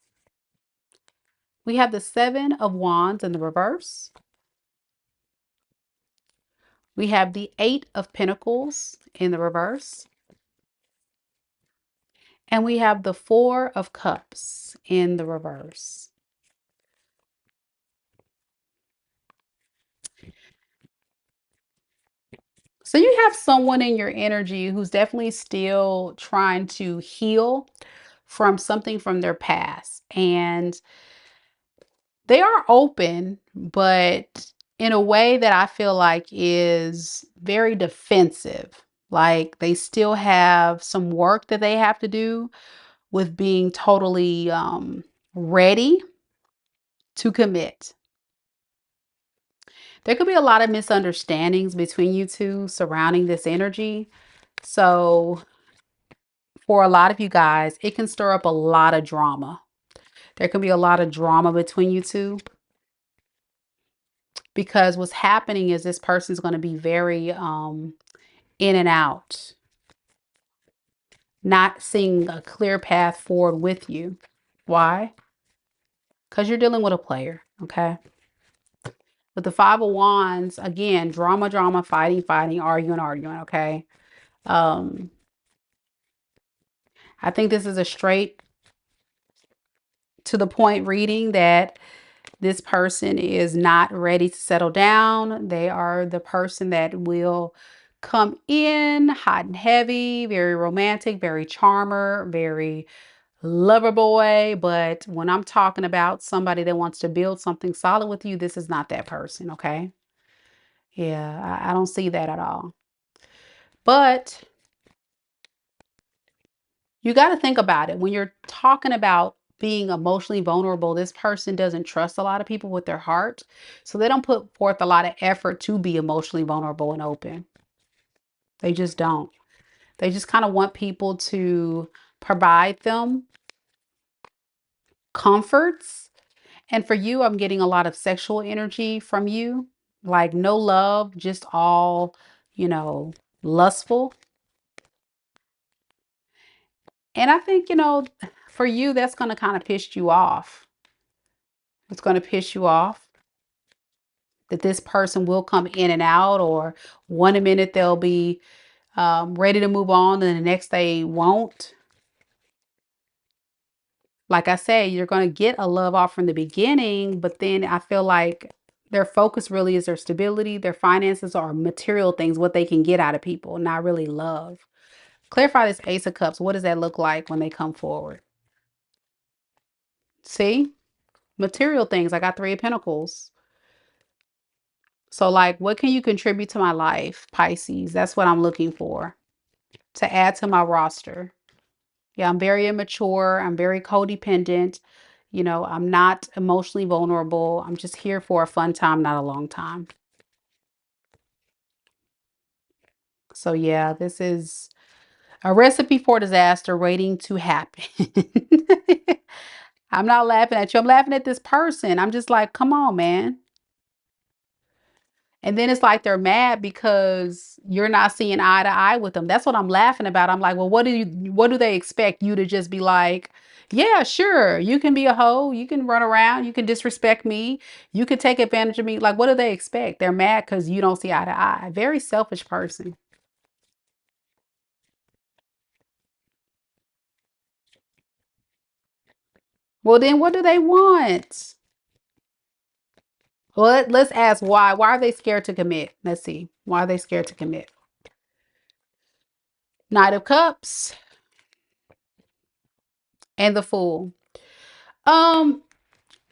We have the Seven of Wands in the reverse. We have the Eight of Pentacles in the reverse. And we have the Four of Cups in the reverse. So you have someone in your energy who's definitely still trying to heal from something from their past. And they are open, but in a way that I feel like is very defensive. Like they still have some work that they have to do with being totally ready to commit. There could be a lot of misunderstandings between you two surrounding this energy. So for a lot of you guys, it can stir up a lot of drama. There can be a lot of drama between you two because what's happening is this person's going to be very in and out, not seeing a clear path forward with you. Why? Because you're dealing with a player, okay? With the Five of Wands, again, drama, drama, fighting, fighting, arguing, arguing, okay? I think this is a straight to the point reading that this person is not ready to settle down. They are the person that will come in hot and heavy, very romantic, very charmer, very lover boy. But when I'm talking about somebody that wants to build something solid with you, this is not that person, okay? Yeah, I don't see that at all. But you got to think about it. When you're talking about being emotionally vulnerable, this person doesn't trust a lot of people with their heart. So they don't put forth a lot of effort to be emotionally vulnerable and open. They just don't. They just kind of want people to provide them comforts. And for you, I'm getting a lot of sexual energy from you. Like no love, just all, you know, lustful. And I think, for you, that's going to kind of piss you off. It's going to piss you off that this person will come in and out, or one minute they'll be ready to move on and the next they won't. Like I say, you're going to get a love off from the beginning, but then I feel like their focus really is their stability, their finances, or material things, what they can get out of people, not really love. Clarify this Ace of Cups. What does that look like when they come forward? See? Material things. I got Three of Pentacles. So like, what can you contribute to my life, Pisces? That's what I'm looking for to add to my roster. Yeah, I'm very immature. I'm very codependent. I'm not emotionally vulnerable. I'm just here for a fun time, not a long time. So yeah, this is a recipe for disaster waiting to happen. I'm not laughing at you. I'm laughing at this person. I'm just like, come on, man. And then it's like they're mad because you're not seeing eye to eye with them. That's what I'm laughing about. I'm like, well, what do they expect you to just be like, yeah, sure, you can be a hoe, you can run around, you can disrespect me, you can take advantage of me. Like, what do they expect? They're mad because you don't see eye to eye. Very selfish person. Well, then what do they want? Well, let's ask why. Why are they scared to commit? Let's see. Why are they scared to commit? Knight of Cups and the Fool. Um,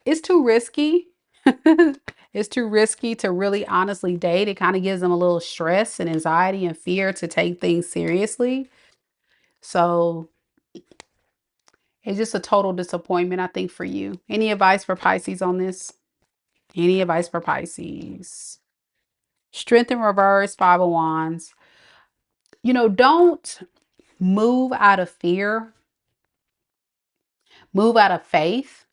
it's too risky. It's too risky to really honestly date. It kind of gives them a little stress and anxiety and fear to take things seriously. So it's just a total disappointment, I think, for you. Any advice for Pisces on this? Any advice for Pisces? Strength in reverse, Five of Wands. Don't move out of fear, move out of faith.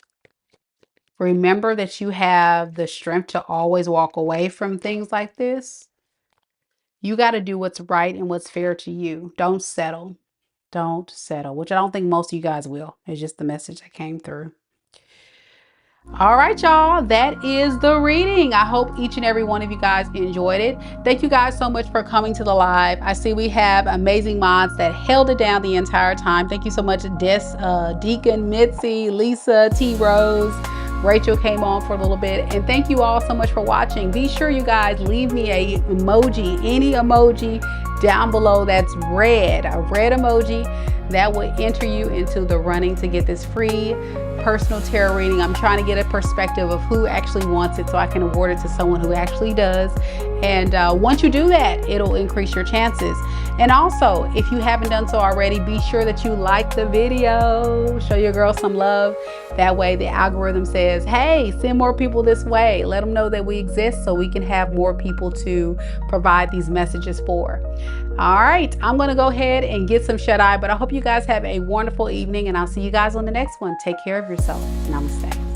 Remember that you have the strength to always walk away from things like this. You got to do what's right and what's fair to you. Don't settle. Don't settle, which I don't think most of you guys will. It's just the message that came through. All right, y'all, that is the reading. I hope each and every one of you guys enjoyed it. Thank you guys so much for coming to the live. I see we have amazing mods that held it down the entire time. Thank you so much, Deacon, Mitzi, Lisa, T. Rose. Rachel came on for a little bit, and thank you all so much for watching. Be sure you guys leave me a emoji, any emoji down below that's red, a red emoji that will enter you into the running to get this free personal tarot reading. I'm trying to get a perspective of who actually wants it so I can award it to someone who actually does. And once you do that, it'll increase your chances. And also, if you haven't done so already, be sure that you like the video, show your girl some love. That way the algorithm says, hey, send more people this way. Let them know that we exist so we can have more people to provide these messages for. All right, I'm gonna go ahead and get some shut eye, but I hope you guys have a wonderful evening, and I'll see you guys on the next one. Take care of yourself. Namaste.